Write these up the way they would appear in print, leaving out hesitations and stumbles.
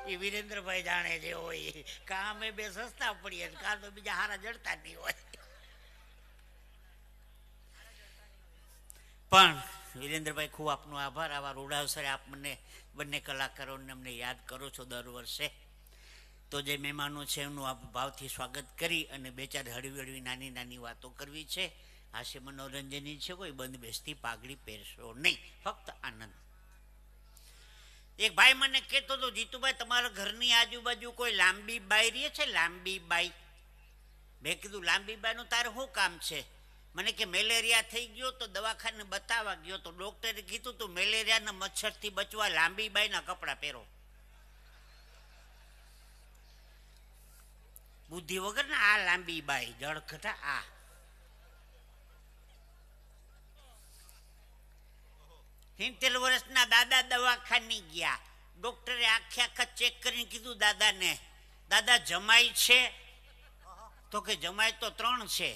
એ વિરેન્દ્રભાઈ જાણે છે હોય કાં અમે બે સસ્તા પડીએ કાં તો બીજા હારા જડતા નહીં હોય. પણ વિરેન્દ્રભાઈ ખૂબ આપનો આભાર. આવા રૂડા અવસરે આપ મને બંને કલાકારોને અમને યાદ કરો છો દર વર્ષે. તો જે મહેમાનો છે એમનું આપ ભાવથી સ્વાગત કરી અને બે ચાર હળવી હળવી નાની નાની વાતો કરવી છે. હાસ્ય મનોરંજનની છે, કોઈ બંધ બેસતી પાઘડી પહેરશો નહીં, ફક્ત આનંદ. એક ભાઈ મને કહેતો હતો, જીતુભાઈ તમારા ઘરની આજુબાજુ કોઈ લાંબી બાઈ રહે છે? લાંબી બાઈ. મેં કીધું લાંબી બાઈનું તારે શું કામ છે? મને કે મેલેરિયા થઈ ગયો તો દવાખાને બતાવવા ગયો તો ડોક્ટરે કીધું તું મેલેરિયાના મચ્છરથી બચવા લાંબી બાઈના કપડાં પહેરો. બુદ્ધિ વગર ને આ લાંબી બાઈ જળખટા. આ સિત્તેર વર્ષના દાદા દવાખાને ગયા. ડોક્ટરે આખે આખા ચેક કરીને કીધું દાદાને, દાદા જમાઈ છે? તો કે જમાઈ તો 3 છે,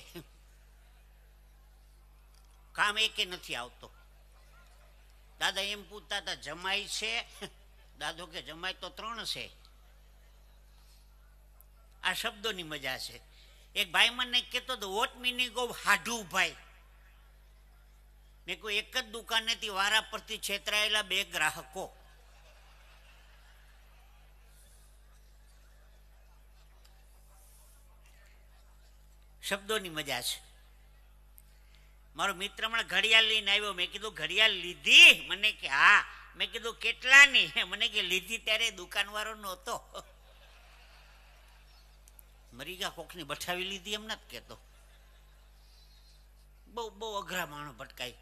કામ એકે નથી આવતો. દાદા એમ પૂછતા હતા જમાઈ છે? દાદો કે જમાઈ તો 3 છે. આ શબ્દોની મજા છે. એક ભાઈ મને કહેતો હતો વોટ મિનિંગ ઓફ હાડુ ભાઈ. મેં કોઈ એક જ દુકાનેથી વારા પરથી છેતરાયેલા 2 ગ્રાહકો. શબ્દોની મજા છે. મારો મિત્ર હમણાં ઘડિયાળ લઈને આવ્યો. મેં કીધું ઘડિયાળ લીધી? મને કે હા. મેં કીધું કેટલાની? મને કે લીધી ત્યારે દુકાનવાળો નહોતો. મરી ગયા કોકની બઠાવી લીધી એમ નથી કહેતો. બહુ અઘરા માણો ભટકાય.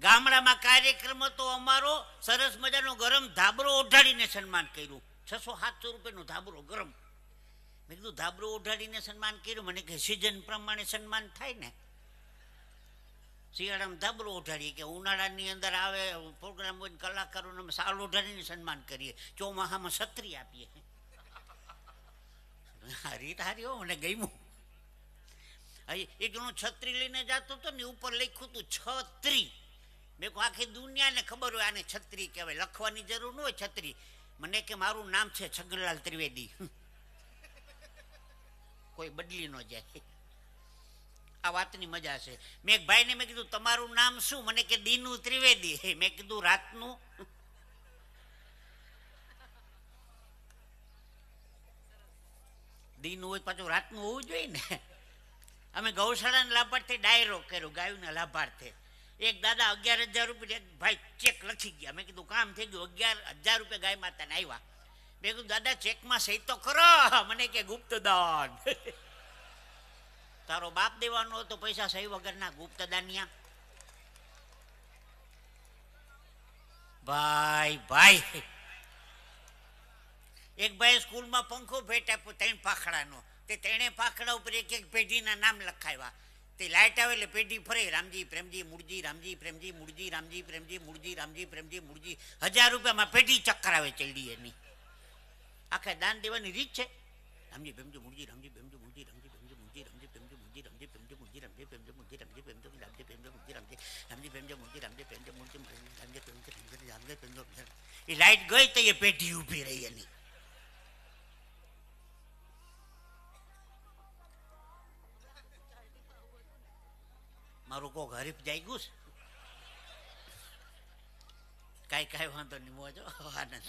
ગામડામાં કાર્યક્રમ હતો અમારો, સરસ મજાનો ગરમ ધાબરો ઓઢાડીને સન્માન કર્યું. 600-700 રૂપિયાનો ધાબરો ગરમ. મેં કીધું ધાબરો ઓઢાડીને સન્માન કર્યું? મને કે સિઝન પ્રમાણે સન્માન થાય ને. શિયાળામાં ધાબરો ઓઢાડીએ, કે ઉનાળાની અંદર આવે પ્રોગ્રામ હોય કલાકારોને અમે સાલ ઓઢાડીને સન્માન કરીએ, ચોમાસામાં છત્રી આપીએ. રીત હારી હો, મને ગમ્યું. એક જણો છત્રી લઈને જતો હતો ને, ઉપર લખ્યું હતું છત્રી. મેં કહું આખી દુનિયાને ખબર હોય આને છત્રી કહેવાય, લખવાની જરૂર ન હોય છત્રી. મને કે મારું નામ છે છગનલાલ ત્રિવેદી, કોઈ બદલી ન જાય. આ વાતની મજા છે. મેં એક ભાઈને મેં કીધું તમારું નામ શું? મને કે દીનુ ત્રિવેદી. મેં કીધું રાતનું? દીનું હોય પાછું રાતનું હોવું જોઈએ ને. અમે ગૌશાળાના લાભાર્થે ડાયરો કર્યો, ગાયોના લાભાર્થે. એક દાદા 11,000 રૂપિયા, એક ભાઈ ચેક લખી ગયા. મેં કીધું કામ થઈ ગયું, 11,000 રૂપિયા ગાય માતાને આવ્યા. મેં કીધું દાદા ચેકમાં સહી તો કરો. મને કે ગુપ્તદાન. તારો બાપ દેવાનો હતો પૈસા સહી વગરના ગુપ્તદાનિયા. ભાઈ એક ભાઈ સ્કૂલમાં પંખો ભેટ આપ્યો 3 પાંખડાનો. તે 3 પાંખડા ઉપર એક પેઢીના નામ લખાવ્યા. તે લાઇટ આવે એટલે પેઢી ફરે, રામજી પ્રેમજી મૂળજી, રામજી પ્રેમજી મૂળજી, રામજી પ્રેમજી મૂળજી, રામજી પ્રેમજી મૂળજી. 1000 રૂપિયામાં પેઢી ચક્કરાવે ચડી એની. આખા દાન દેવાની રીત છે. રામજી પ્રેમજી મૂળજી, રામજી પ્રેમજી મૂળજી, રામજી પ્રેમજી મૂળજી, રામજી પ્રેમજી મૂળજી, રામજી પ્રેમજી મૂળજી, રામજી પ્રેમજી મૂળજી, રામજી પ્રેમજી મૂળજી, રામજી પ્રેમજી મૂળજી, રામજી પ્રેમજી મૂળજી, રામજી પ્રેમજી મૂળજી, રામજી પ્રેમજી, રામજી પ્રેમજી. એ લાઇટ ગઈ તો એ પેઢી ઊભી રહી એની. મારું કોક હરીફ જાય ગયું કાંઈ વાંધો નહીં, મોજો આનંદ.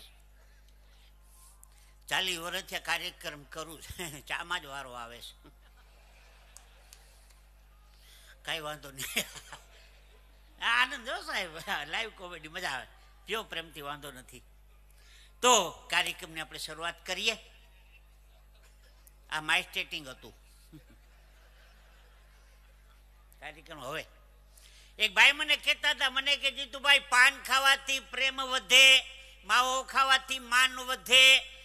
40 વર્ષથી કાર્યક્રમ કરું છું, ચામાં જ વારો આવે છે. કાંઈ વાંધો નહીં, આનંદ જો સાહેબ. લાઈવ કોમેડી મજા આવે, જો પ્રેમથી વાંધો નથી. તો કાર્યક્રમની આપણે શરૂઆત કરીએ. આ માઇક સ્ટેટિંગ હતું કાર્યક્રમ. હવે એક ભાઈ મને કહેતા હતા, મને કે જીતુભાઈ પાન ખાવાથી પ્રેમ વધે, માવો ખાવાથી માન વધે,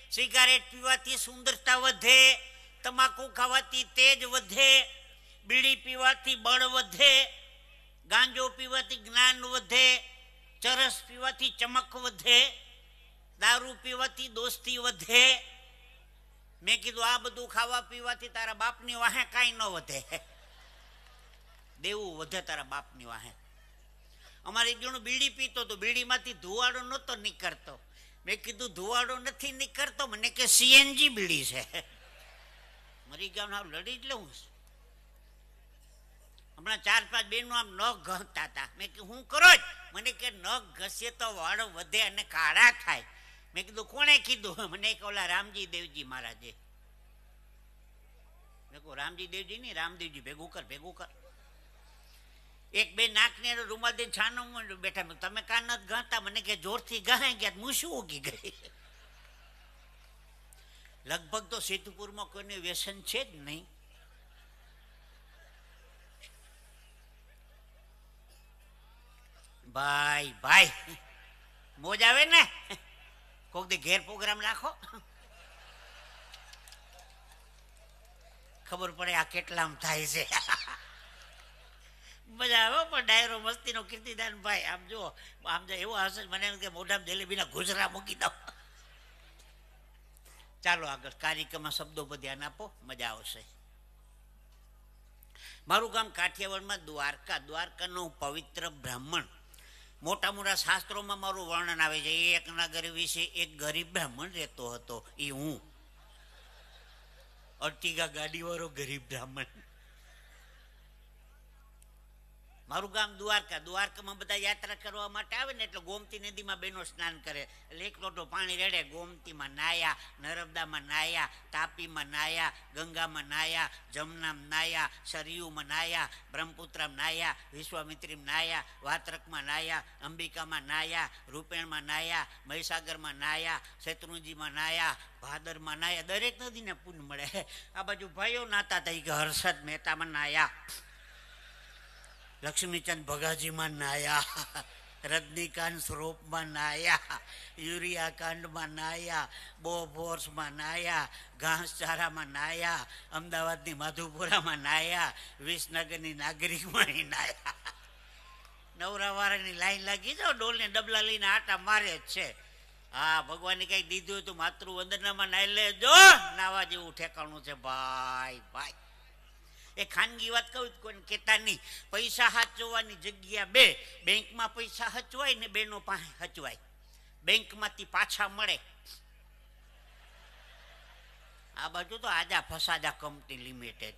સિગારેટ પીવાથી સુંદરતા વધે, તમાકુ ખાવાથી તેજ વધે, બીડી પીવાથી બળ વધે, ગાંજો પીવાથી જ્ઞાન વધે, ચરસ પીવાથી ચમક વધે, દારૂ પીવાથી દોસ્તી વધે. મેં કીધું આ બધું ખાવા પીવાથી તારા બાપની વાહે કાંઈ ન વધે, દેવું વધે તારા બાપની વાહે. અમારે એક જણો બીડી પીતો તો બીડીમાંથી ધુવાડો નહોતો નીકળતો. મેં કીધું ધુવાડો નથી નીકળતો, મને કે સીએનજી બીડી છે. મરી ગયા લડી જ લઉં. હમણાં 4-5 બહેનો આમ નખ ઘસતા હતા. મેં કીધું હું કરો જ? મને કે નખ ઘસીએ તો વાળ વધે અને કાળા થાય. મેં કીધું કોણે કીધું? મને કે ઓલા રામજી દેવજી મહારાજે. મેં કહું રામજી દેવજી નહીં, રામદેવજી. ભેગું કર, ભેગું કર. એક બે નાકને રૂમાલ દઈને છાનો બેઠા. તમે કાન નથી ગાતા? મને કે જોરથી ગાય ગયા હું શું ઉગી ગઈ. લગભગ તો સિદ્ધપુરમાં કોઈને વ્યસન છે જ નહીં. ભાઈ ભાઈ મોજ આવે ને. કોક દી ઘેર પ્રોગ્રામ રાખો, ખબર પડે આ કેટલામ થાય છે. મજા આવે પણ ડાયરો મસ્તીનો. કીર્તિદાન ભાઈ આમ જો, આમ જો એવો હશે મને એમ કે મોઢામાં જલેબીના ગુજરા મૂકી દો. ચાલો આગળ કાર્યક્રમમાં શબ્દો પર ધ્યાન આપો, મજા આવશે. મારું ગામ કાઠિયાવાડમાં દ્વારકા. દ્વારકાનો પવિત્ર બ્રાહ્મણ. મોટા મોટા શાસ્ત્રોમાં મારું વર્ણન આવે છે. એક નગર વિશે એક ગરીબ બ્રાહ્મણ રહેતો હતો. એ હું, અર્ટિગા ગાડીવાળો ગરીબ બ્રાહ્મણ. મારું ગામ દ્વારકા. દ્વારકામાં બધા યાત્રા કરવા માટે આવે ને એટલે ગોમતી નદીમાં બહેનો સ્નાન કરે. એટલે એક લોટો પાણી રેડે. ગોમતીમાં નાયા, નર્મદામાં નાયા, તાપીમાં નાયા, ગંગામાં નાયા, જમનામાં નાયા, સરયુમાં નાયા, બ્રહ્મપુત્રમાં નાયા, વિશ્વામિત્રીમાં નાયા, વાત્રકમાં નાયા, અંબિકામાં નાયા, રૂપેણમાં નાયા, મહીસાગરમાં નાયા, શેત્રુંજીમાં નાયા, ભાદરમાં નાયા. દરેક નદીને પુણ્ય મળે. આ બાજુ ભાઈઓ નાતા હતા કે હર્ષદ મહેતામાં નાયા, લક્ષ્મીચંદ ભગાજીમાં નાયા, રજનીકાંત સ્વરૂપમાં નાયા, યુરિયા કાંડમાં નાયા, બોફોર્સમાં નાયા, ઘાસચારામાં નાયા, અમદાવાદની માધુપુરામાં નાયા, વિસનગરની નાગરિકમાં નાયા. નવરાવાળાની લાઈન લાગી જાઓ, ડોલને ડબલા લઈને આટા મારે જ છે. હા, ભગવાને કઈ દીધું હોય તો માતૃવંદનામાં નાઈ લેજો. નાવા જેવું ઠેકાણું છે ભાઈ ભાઈ. એ ખાનગી વાત કહું કોઈને કહેતા નહીં. પૈસા હચવાની જગ્યા બે. બેંકમાં પૈસા હચવાય ને બેનો પાસે હચવાય. બેંકમાંથી પાછા મળે. આ બાજુ તો આજા ફસાજા કંપની લિમિટેડ.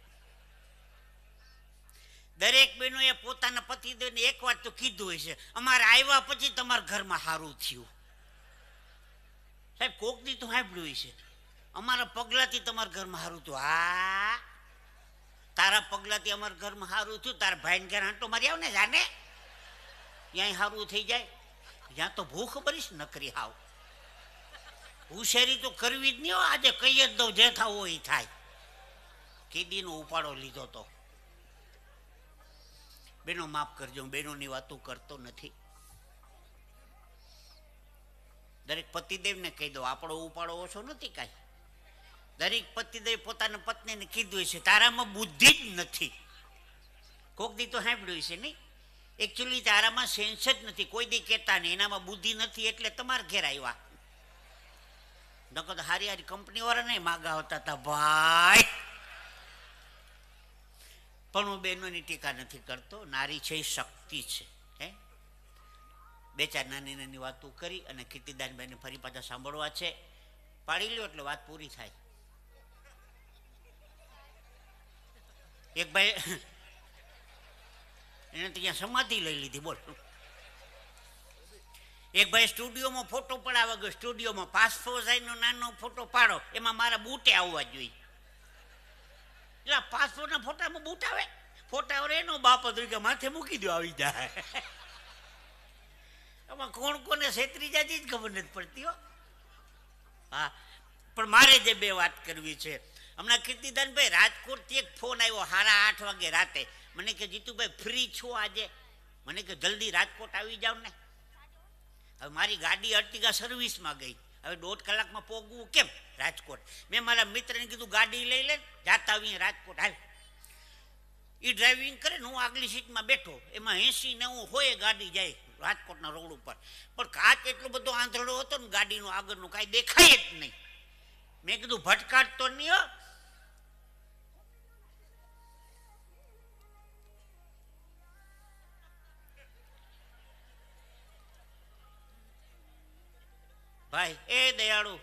દરેક બહેનો એ પોતાના પતિદેવને એક વાત તો કીધું હોય છે, અમારે આવ્યા પછી તમારા ઘરમાં સારું થયું. સાહેબ કોક દી તો સાંભળ્યું છે, અમારા પગલાથી તમારા ઘરમાં સારું થયું. હા, તારા પગલાથી અમારા ઘરમાં સારું થયું. તારા ભાઈને ઘર હાંટો મારી આવ ને જાને, ત્યાં સારું થઈ જાય. ત્યાં તો ભૂખ બરીશ નકરી હાવ. હુશેરી તો કરવી જ નહીં હો. આજે કઈ જ દઉં, જે થવું હોય એ થાય. કીડીનો ઉપાડો લીધો તો. બેનો માફ કરજો, બેનોની વાતો કરતો નથી. દરેક પતિદેવને કહી દો, આપણો ઉપાડો ઓછો નથી કાંઈ. દરેક પતિદેવ પોતાના પત્નીને કીધું છે, તારામાં બુદ્ધિ જ નથી. કોક દી તો સાંભળ્યું છે નહીં. એકચ્યુઅલી તારામાં સેન્સ જ નથી. કોઈ દી કહેતા નહીં એનામાં બુદ્ધિ નથી એટલે તમારે ઘેર આવ્યા. નકર તો હારી હારી કંપની વાળા નહીં માગા હોતા હતા ભાઈ. પણ હું બહેનોની ટીકા નથી કરતો. નારી છે એ શક્તિ છે. હે, બે ચાર નાની નાની વાતો કરી અને કીર્તિદાનભાઈને ફરી પાછા સાંભળવા છે. પાડી લ્યો એટલે વાત પૂરી થાય. એક ભાઈ એને ત્યાં સમાધિ લઈ લીધી. બોલ, એક ભાઈ સ્ટુડિયોમાં ફોટો પડાવવા ગયો. સ્ટુડિયોમાં પાસપોર્ટ સાઈઝનો નાનો ફોટો પાડો, એમાં મારા બૂટે આવવા જોઈએ. એટલે પાસપોર્ટના ફોટામાં બૂટ આવે? ફોટા આવે એનો બાપ તરીકે માથે મૂકી દો, આવી જાય. આમાં કોણ કોને છેતરી જાતી જ ખબર નથી પડતી હો. હા, પણ મારે જે બે વાત કરવી છે. હમણાં કીર્તિદાનભાઈ રાજકોટથી એક ફોન આવ્યો 8:30 વાગે રાતે. મને કે જીતુભાઈ ફ્રી છો આજે? મને કે જલ્દી રાજકોટ આવી જાવ ને. હવે મારી ગાડી અર્ટિગા સર્વિસમાં ગઈ. હવે 1.5 કલાકમાં પહોંચવું કેમ રાજકોટ? મેં મારા મિત્રને કીધું ગાડી લઈ લે, જાતા આવીએ રાજકોટ. હાલ, એ ડ્રાઇવિંગ કરે ને હું આગલી સીટમાં બેઠો. એમાં 80-90 હોય ગાડી જાય રાજકોટના રોડ ઉપર. પણ કાચ એટલો બધો આંધળો હતો ને ગાડીનો આગળનું કાંઈ દેખાય જ નહીં. મેં કીધું ભટકાટ તો નહીં હો. ભાઈ એ દયાળુ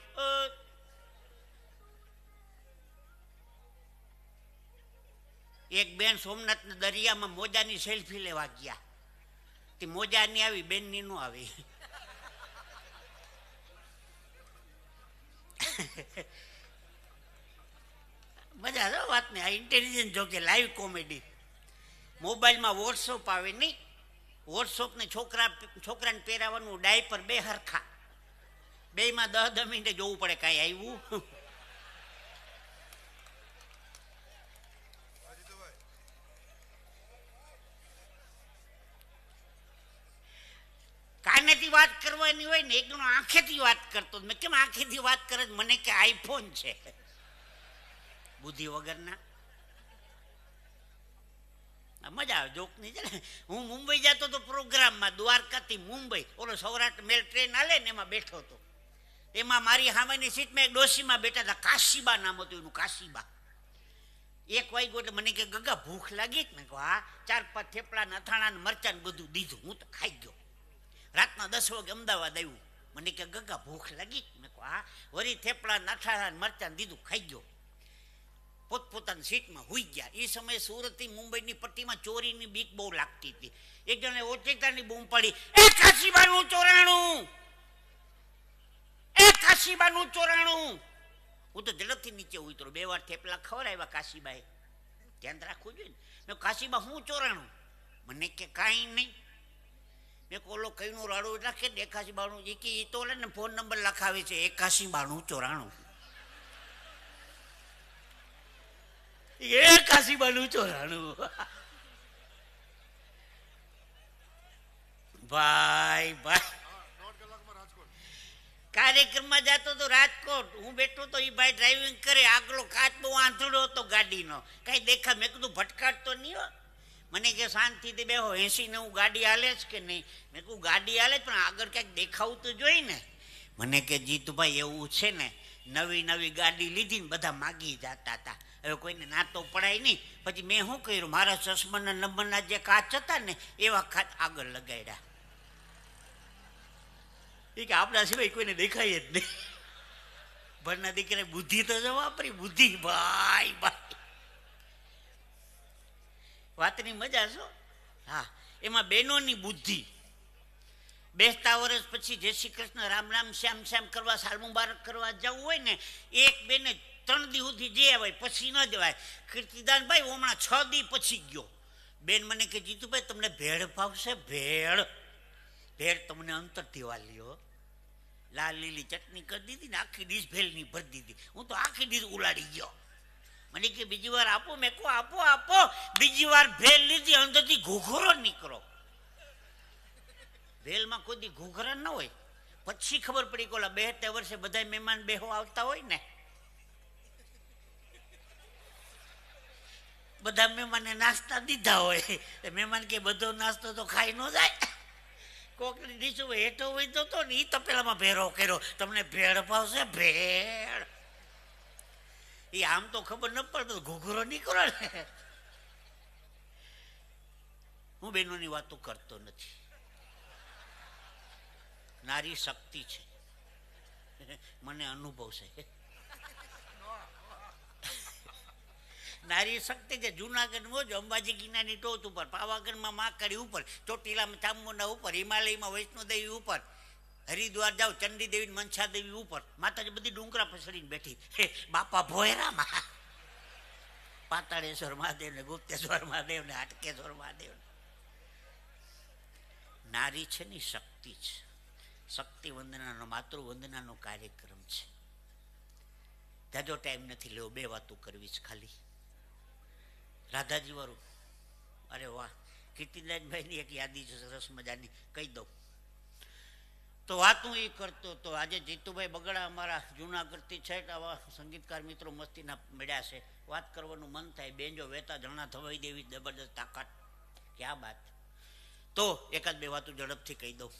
એક બેન સોમનાથ દરિયામાં મોજાની સેલ્ફી લેવા ગયા. તે મોજા ની આવી, બેન ની નો આવી. મજા આવે વાત ને. આ ઇન્ટેલિજન્ટ જો કે લાઈવ કોમેડી. મોબાઈલમાં વોટ્સઅપ આવે નહીં, વોટ્સઅપ ને છોકરાને પહેરાવાનું ડાયપર બે હરખા, બેમાં 10 મિનિટે જોવું પડે કાંઈ આવ્યું. કાનેથી વાત કરવાની હોય ને, એકદમ આંખેથી વાત કરતો. મેં કેમ આંખેથી વાત કરે? મને કે આઈફોન છે. બુદ્ધિ વગરના. મજા આવે જોકની છે ને. હું મુંબઈ જતો તો પ્રોગ્રામમાં, દ્વારકાથી મુંબઈ, ઓલો સૌરાષ્ટ્ર મેલ ટ્રેન હાલે ને એમાં બેઠો હતો. એમાં મારી સામેની સીટમાં એક ડોશીમાં બેઠા હતા, કાશીબા નામ હતું એનું, કાશીબા. 1 વાગ્યો એટલે મને કે ગગા ભૂખ લાગી ને? હા, 4-5 થેપલા ને અથાણા ને મરચાં બધું દીધું. હું તો ખાઈ ગયો. રાતના 10 વાગે અમદાવાદ આવ્યું. મને કે ગગા ભૂખ લાગી? મેં કહું હા. વળી થેપલા ને અથાણા ને મરચાં દીધું, ખાઈ ગયો. પોતપોતાની સીટમાં હુઈ ગયા. એ સમયે સુરતથી મુંબઈની પટ્ટીમાં ચોરીની બીક બહુ લાગતી હતી. એક જણે ઓચિતાની બૂમ પાડી, એ કાશીબાનું ચોરાણું, એ કાશીબાનું ચોરાણું. હું તો ઝડપથી નીચે ઉતરો. 2 વાર થેપલા ખવડાવ્યા કાશીબાએ. ધ્યાન રાખવું જોઈએ ને. કાશીબા હું ચોરાણું? મને કે કાંઈ નહીં. મેં ઓલો કઈનું રાડું રાખે ને, કાશીબાનું. એ કે એ તો ને ફોન નંબર લખાવે છે, એ કાશીબાનું ચોરાણું. એ કાશીબાનું ચોરાણું. ભાઈ ભાઈ કાર્યક્રમમાં જતો તો રાજકોટ. હું બેઠો તો એ ભાઈ ડ્રાઇવિંગ કરે. આગલો કાચ બહુ આંધળો હતો ગાડીનો, કઈ દેખા. મેં કીધું ભટકાટતો નહીં હો. મને કે શાંતિથી બેહો. 80-90 ગાડી હાલે જ કે નહીં? મેં કહું ગાડી હાલે પણ આગળ ક્યાંક દેખાવું તો જોઈ ને. મને કે જીતુભાઈ એવું છે ને, નવી ગાડી લીધી ને બધા માગી જતા હતા. હવે કોઈને ના તો પડાય નહીં. પછી મેં શું કર્યું, મારા ચશ્માના નંબરના જે કાચ હતા ને એવા કાચ આગળ લગાડ્યા. એ કે આપણા સિવાય કોઈને દેખાય જ નહીં. ભરના દીકરા બુદ્ધિ તો જ વાપરી. બુદ્ધિ ભાઈ ભાઈ, વાતની મજા છો. હા, એમાં બહેનોની બુદ્ધિ. બેસતા વર્ષ પછી જય શ્રી કૃષ્ણ, રામ રામ, શ્યામ શ્યામ કરવા, સાલ મુબારક કરવા જવું હોય ને, એક બેને 3 દી સુધી જે આવાય, પછી ન જવાય. કીર્તિદાનભાઈ હમણાં 6 દી પછી ગયો. બેન મને કે જીતુભાઈ તમને ભેળ ભાવશે? ભેળ ભેળ તમને અંતરથી વાલ્યો. લાલ લીલી ચટણી કરી દીધી ને આખી ડીશ ભેળની ભરી દીધી. હું તો આખી ડીશ ઉલાડી ગયો. મને કે બીજી વાર આપો? મેં કહું આપો આપો. બીજી વાર ભેળ લીધી, અંદરથી ઘૂઘરો નીકળો. ભેળમાં કોઈ દી ઘૂઘરા ન હોય. પછી ખબર પડી કે ઓલા 72 વર્ષે બધા મહેમાન બેહો આવતા હોય ને, બધા મહેમાનને નાસ્તા દીધા હોય. મહેમાન કે બધો નાસ્તો તો ખાઈ ન જાય. કોકની ડીશ હેઠો હોય તો ને એ તપેલામાં ભેરો કર્યો. તમને ભેળ ભાવશે? ભેળ. એ આમ તો ખબર ન પડતો, ઘૂઘરો નીકળો ને. હું બહેનોની વાતો કરતો નથી. નારી શક્તિ છે, મને અનુભવ છે. નારી શક્તિ છે. જુનાગઢમાં જ અંબાજી ગિરનારની ટોચ ઉપર, પાવાગઢમાં મહાકાળી ઉપર, ચોટીલામાં ચામુંડા ઉપર, હિમાલયમાં વૈષ્ણોદેવી ઉપર, હરિદ્વાર જાઓ ચંડી દેવી મનસા દેવી ઉપર. માતાજી બધી ડુંગરા પસડીને બેઠી. બાપા ભોયરામાં પાતાળેશ્વર મહાદેવ ને, ગુપ્તેશ્વર મહાદેવ ને, હાટકેશ્વર મહાદેવ. નારી છે ની શક્તિ છે. શક્તિ વંદનાનો, માતૃવંદનાનો કાર્યક્રમ છે. જાજો ટાઈમ નથી લેવો, 2 વાતો કરવી છે ખાલી. રાધાજી વાળું, અરે વાહ, કીર્તિદાનભાઈની એક યાદી છે સરસ મજાની, કહી દઉં તો. વાત હું એ કરતો તો, આજે જીતુભાઈ બગડા અમારા જૂનાગઢથી છે, આવા સંગીતકાર મિત્રો મસ્તીના મળ્યા છે. વાત કરવાનું મન થાય. બેન્જો વેતા જણા થવાઈ દેવી જબરદસ્ત તાકાત. ક્યાં બાત. તો 1-2 વાતો ઝડપથી કહી દઉં.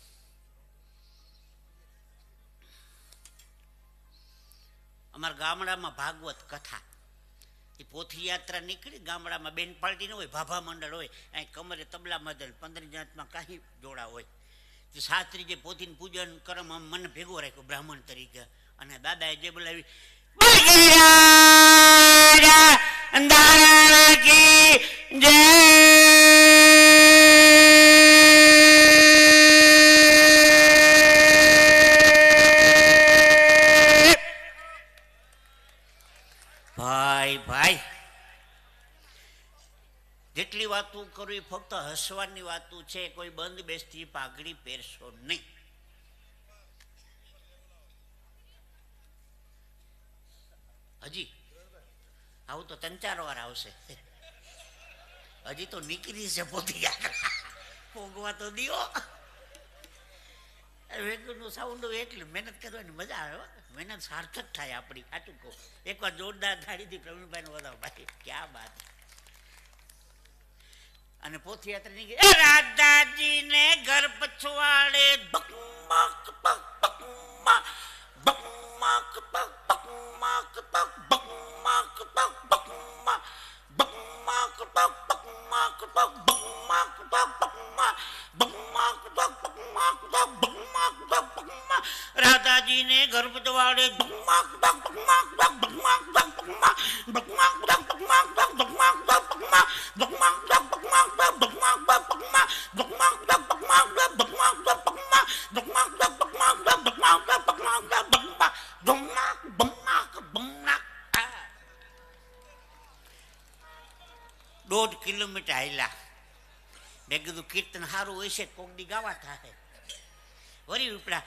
અમારા ગામડામાં ભાગવત કથા, એ પોથી યાત્રા નીકળી. ગામડામાં બેન પાર્ટી ન હોય, ભાભા મંડળ હોય, અહીં કમરે તબલા મદલ 15 જાતમાં કાંઈ જોડા હોય. શાસ્ત્રીજી પોતીનું પૂજન કરમ આમ મને ભેગો રાખ્યો બ્રાહ્મણ તરીકે, અને દાદાએ જે બોલાવી ભાઈ ભાઈ જેટલી વાતું કરવી ફક્ત હસવાની વાતું છે, કોઈ બંધ બેસતી પાઘડી પહેરશો નહીં. હજી આવું તો 3-4 વાર આવશે. હજી તો નીકળી છે પોતી પોગવા તો દિયો. વેગનું સાઉન્ડ એટલી મહેનત કરવાની મજા આવે, મહેનત સાર્થક થાય આપણી. સાચું કહું, એકવાર જોરદાર થાળીથી પ્રવીણભાઈ નો વધાવો ભાઈ, ક્યાં વાત. અને પોથી યાત્રા નીકળી, રાધાજી ને ઘર પછવાડે બકમક પક બકમક બકમક પક બકમક પક બકમક પક બકમક બકમક પક બકમક પક બકમક પક બકમક બકમક પક બકમક પક બકમક પક બકમક. રાધાજી ને ઘર પછવાડે બકમક પક બકમક પક બકમક પક બકમક બકમક પક બકમક પક બકમક પક બકમક બકમક દોઢ કિલોમીટર હાલ્યા. મેં કીધું કીર્તન સારું હોય છે, કોક દી ગાવા થાય. વળી ઉપડા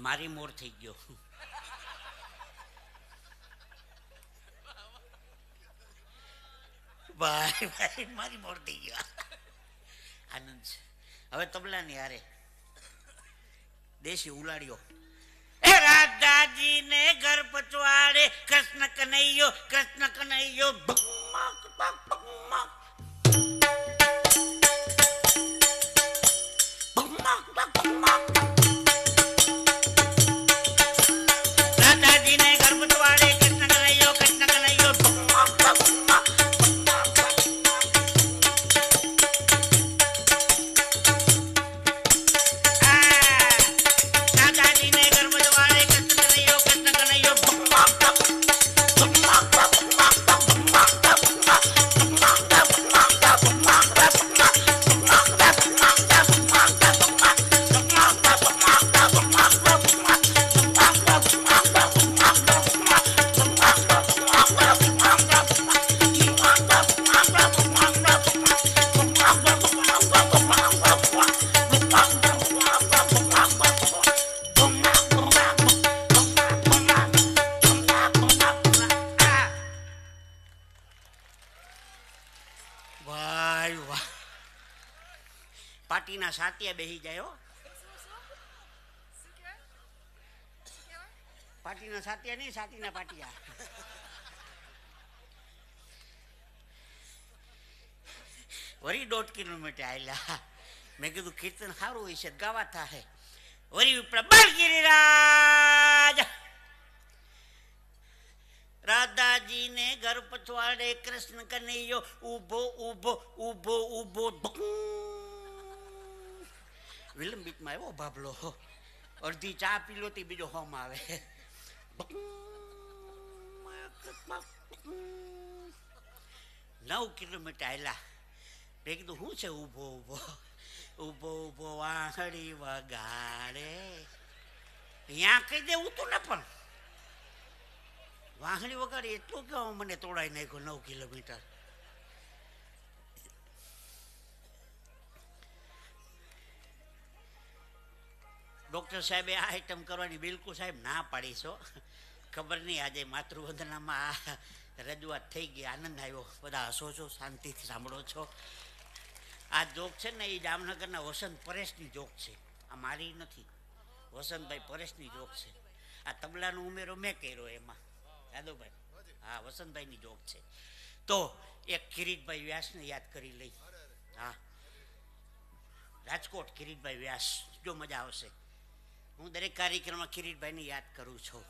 મારી મોર થઈ ગયો. ભાઈ ભાઈ મારી મોર થઈ ગયો. આનંદ છે. હવે તબલાની હારે દેશી ઉલાડ્યો. એ રાધાજી ને ઘર પચવાડે કૃષ્ણ કનૈયો ભગમક ભગમક પાટીના સાતિયા બેહી જાય. પાટીના સાતિયા નહીં, સાતીના પાટિયા. વળી 1.5 કિલોમીટર આવેલા. મેં કીધું કીર્તન સારું હોય છે, ગાવા થાય. વળી ઉપર ગિરિરાજ રાધાજી ને ઘર પછવાડે કૃષ્ણ કનૈયો ઉભો ઉભો ઉભો ઉભો. વિલંબિતમાં આવ્યો બાબલો. અડધી ચા પી લો બીજો હોમ આવે. 9 કિલોમીટર આવેલા. મેં કીધું શું છે ઉભો ઉભો ઉભો ઉભો વાંસળી વગાડે. ત્યાં કહી દેવું તું ને, પણ વાંસળી વગાડે એટલું કે મને તોડાઈ નાખ્યો 9 કિલોમીટર. ડૉક્ટર સાહેબે આ આઈટમ કરવાની બિલકુલ સાહેબ ના પાડીશો. ખબર નહીં આજે માતૃવંદનામાં આ રજૂઆત થઈ ગઈ. આનંદ આવ્યો. બધા હસો છો, શાંતિથી સાંભળો છો. આ જોક છે ને એ જામનગરના વસંત પરેશની જોક છે, આ મારી નથી. વસંતભાઈ પરેશની જોક છે. આ તબલાનો ઉમેરો મેં કર્યો એમાં. યાદવભાઈ, હા, વસંતભાઈની જોક છે. તો એક કિરીટભાઈ વ્યાસને યાદ કરી લઈ. હા, રાજકોટ કિરીટભાઈ વ્યાસ, જો મજા આવશે. હું દરેક કાર્યક્રમમાં કિરીટભાઈને યાદ કરું છું.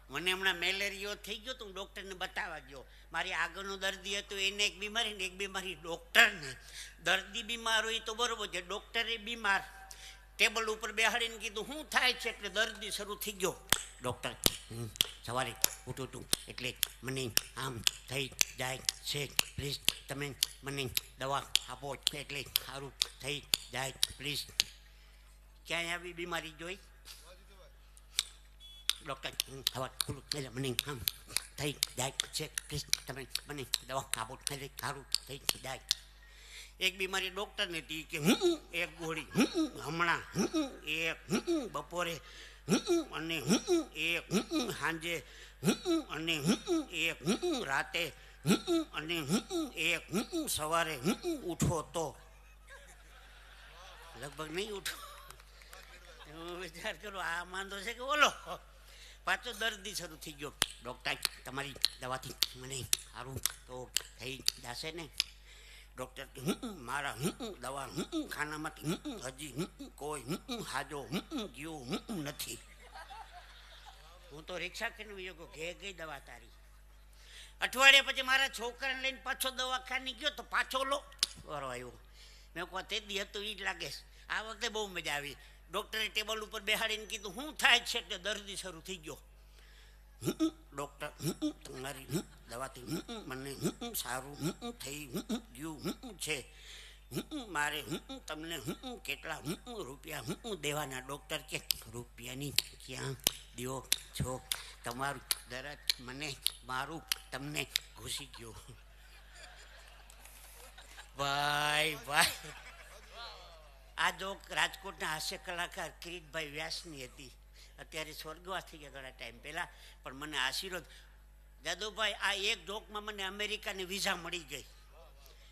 મને હમણાં મેલેરિયો થઈ ગયો તો હું ડૉક્ટરને બતાવવા ગયો. મારી આગળનો દર્દી હતો, એને એક બીમારી ને એક બીમારી ડૉક્ટરને. દર્દી બીમાર હોય તો બરોબર છે, ડૉક્ટરે બીમાર. ટેબલ ઉપર બેહાડીને કીધું શું થાય છે, એટલે દર્દી શરૂ થઈ ગયો. ડૉક્ટર સવારે ઉઠું એટલે મને આમ થઈ જાય છે, પ્લીઝ તમે મને દવા આપો એટલે સારું થઈ જાય પ્લીઝ. ક્યાંય આવી બીમારી જોઈ? ડૉક્ટર ખબર મને આમ થઈ જાય છે, પ્લીઝ તમે મને દવા આપો એટલે સારું થઈ જાય. એક બીમારી ડૉક્ટરને હતી કે એક ગોળી હમણાં, એક બપોરે અને એક સાંજે અને એક રાતે અને એક સવારે ઉઠો તો. લગભગ નહીં ઉઠો. હું વિચાર કરું આ માંદો છે કે ઓલો. પાછો દર્દી શરૂ થઈ ગયો. ડૉક્ટર તમારી દવાથી મને સારું તો થઈ જશે ને? ડૉક્ટર મારા દવા ખાનામાંથી હજી કોઈ હાજો ગયું નથી. હું તો રિક્ષા કરીને ગયો, ઘે ગઈ દવા તારી. અઠવાડિયા પછી મારા છોકરાને લઈને પાછો દવાખાને ગયો તો પાછો લો વારો આવ્યો. મેં કહું તે દી હતું એ જ લાગે. આ વખતે બહુ મજા આવી. ડૉક્ટરે ટેબલ ઉપર બેહાડીને કીધું શું થાય છે, એટલે દર્દી શરૂ થઈ ગયો. ડૉક્ટર તમારી દવાથી મને સારું થઈ ગયું છે, મારે તમને કેટલા રૂપિયા દેવાના? ડૉક્ટર કે રૂપિયાની ક્યાં દો છો, તમારું દરદ મને મારું તમને ઘૂસી ગયું. ભાઈ ભાઈ, આ જોક રાજકોટના હાસ્ય કલાકાર કિરીટભાઈ વ્યાસની હતી. અત્યારે સ્વર્ગવાસ થઈ ગયા ઘણા ટાઈમ પહેલાં, પણ મને આશીર્વાદ. જાદુભાઈ, આ એક જોકમાં મને અમેરિકાની વિઝા મળી ગઈ.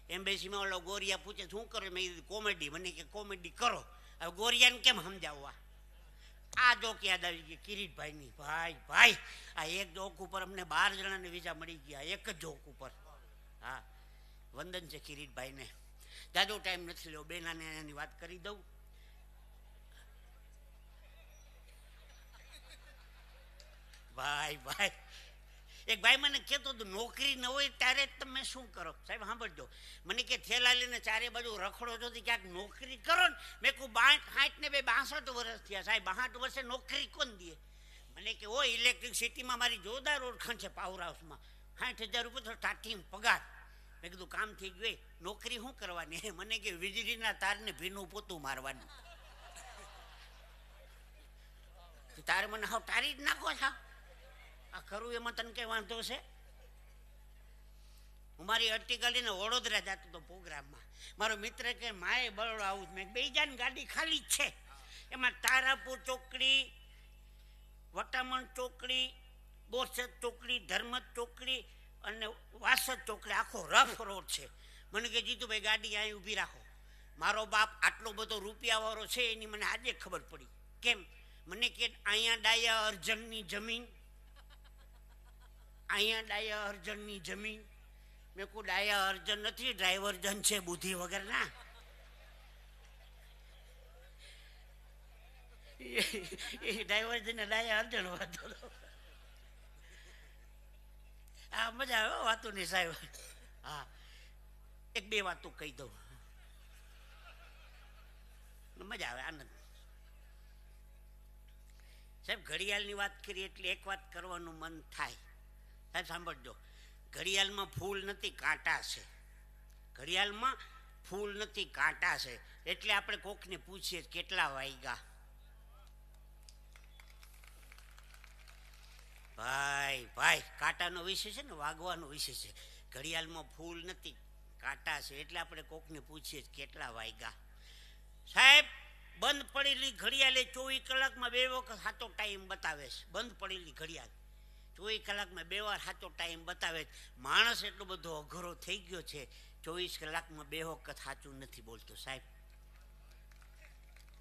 એમ્બેસીમાં ઓલો ગોરિયા પૂછે શું કરો, મેં કીધું કોમેડી. મને કે કોમેડી કરો. હવે ગોરિયાને કેમ સમજાવવા? આ જોક યાદ આવી ગઈ કિરીટભાઈની. ભાઈ ભાઈ, આ એક જોક ઉપર અમને 12 જણાને વિઝા મળી ગયા, એક જ જોક ઉપર. હા, વંદન છે કિરીટભાઈને. જાજો ટાઈમ નથી લેવો, બે નાની વાત કરી દઉં. ભાઈ ભાઈ, એક ભાઈ મને કહેતો હતો નોકરી ન હોય ત્યારે તમે શું કરો? સાહેબ સાંભળજો, મને કે થેલા લઈને ચારે બાજુ રખડો છો ક્યાંક નોકરી કરો ને. મેં કહું 60 ને 62 વર્ષ થયા સાહેબ, 62 વર્ષે નોકરી કોણ દે? મને કે ઓ ઇલેક્ટ્રિસિટીમાં મારી જોરદાર ઓળખાણ છે, પાવર હાઉસમાં 60,000 રૂપિયા તો સ્ટાર્ટિંગ પગાર. મેં કીધું કામ થઈ ગયું, નોકરી શું કરવાની? મને કે વીજળીના તારને ભીનું પોતું મારવાનું. તારે મને હાવ તારી જ નાખો છો. આ ખરું એમાં તને કઈ વાંધો છે? હું મારી અર્ટિગા લઈને વડોદરા જતો હતો પ્રોગ્રામમાં. મારો મિત્ર કે માએ બરોડા આવું જ. મેં બે જાન ગાડી ખાલી જ છે. એમાં તારાપુર ચોકડી, વટામણ ચોકડી, બોરસદ ચોકડી, ધર્મત ચોકડી અને વાસદ ચોકડી, આખો રફ રોડ છે. મને કે જીતુભાઈ ગાડી અહીં ઊભી રાખો. મારો બાપ આટલો બધો રૂપિયાવાળો છે એની મને આજે ખબર પડી. કેમ? મને કે અહીંયા ડાયા અર્જનની જમીન, અહીંયા ડાયા અર્જનની જમીન. મેં કહું ડાયા અર્જન નથી, ડ્રાઈવરજન છે બુદ્ધિ વગરના. એ ડ્રાઈવરજન ને ડાયા અર્જન વાતો. હા, મજા આવે વાતો ની સાહેબ. હા, એક બે વાતો કહી દઉં, મજા આવે, આનંદ. સાહેબ ઘડિયાળની વાત કરીએ એટલે એક વાત કરવાનું મન થાય. સાહેબ સાંભળજો, ઘડિયાળમાં ફૂલ નથી કાંટા છે. ઘડિયાળમાં ફૂલ નથી કાંટા છે. એટલે આપણે કોકને પૂછીએ કેટલા વાગ્યા. ભાઈ ભાઈ, કાંટાનો વિષય છે ને, વાગવાનો વિષય છે. ઘડિયાળમાં ફૂલ નથી કાંટા છે એટલે આપણે કોકને પૂછીએ કેટલા વાગ્યા. સાહેબ બંધ પડેલી ઘડિયાળે 24 કલાકમાં 2 વખત સાચો ટાઈમ બતાવે છે. બંધ પડેલી ઘડિયાળ 24 કલાકમાં 2 વાર સાચો ટાઈમ બતાવે. માણસ એટલો બધો અઘરો થઈ ગયો છે, 24 કલાકમાં 2 વખત સાચું નથી બોલતો સાહેબ.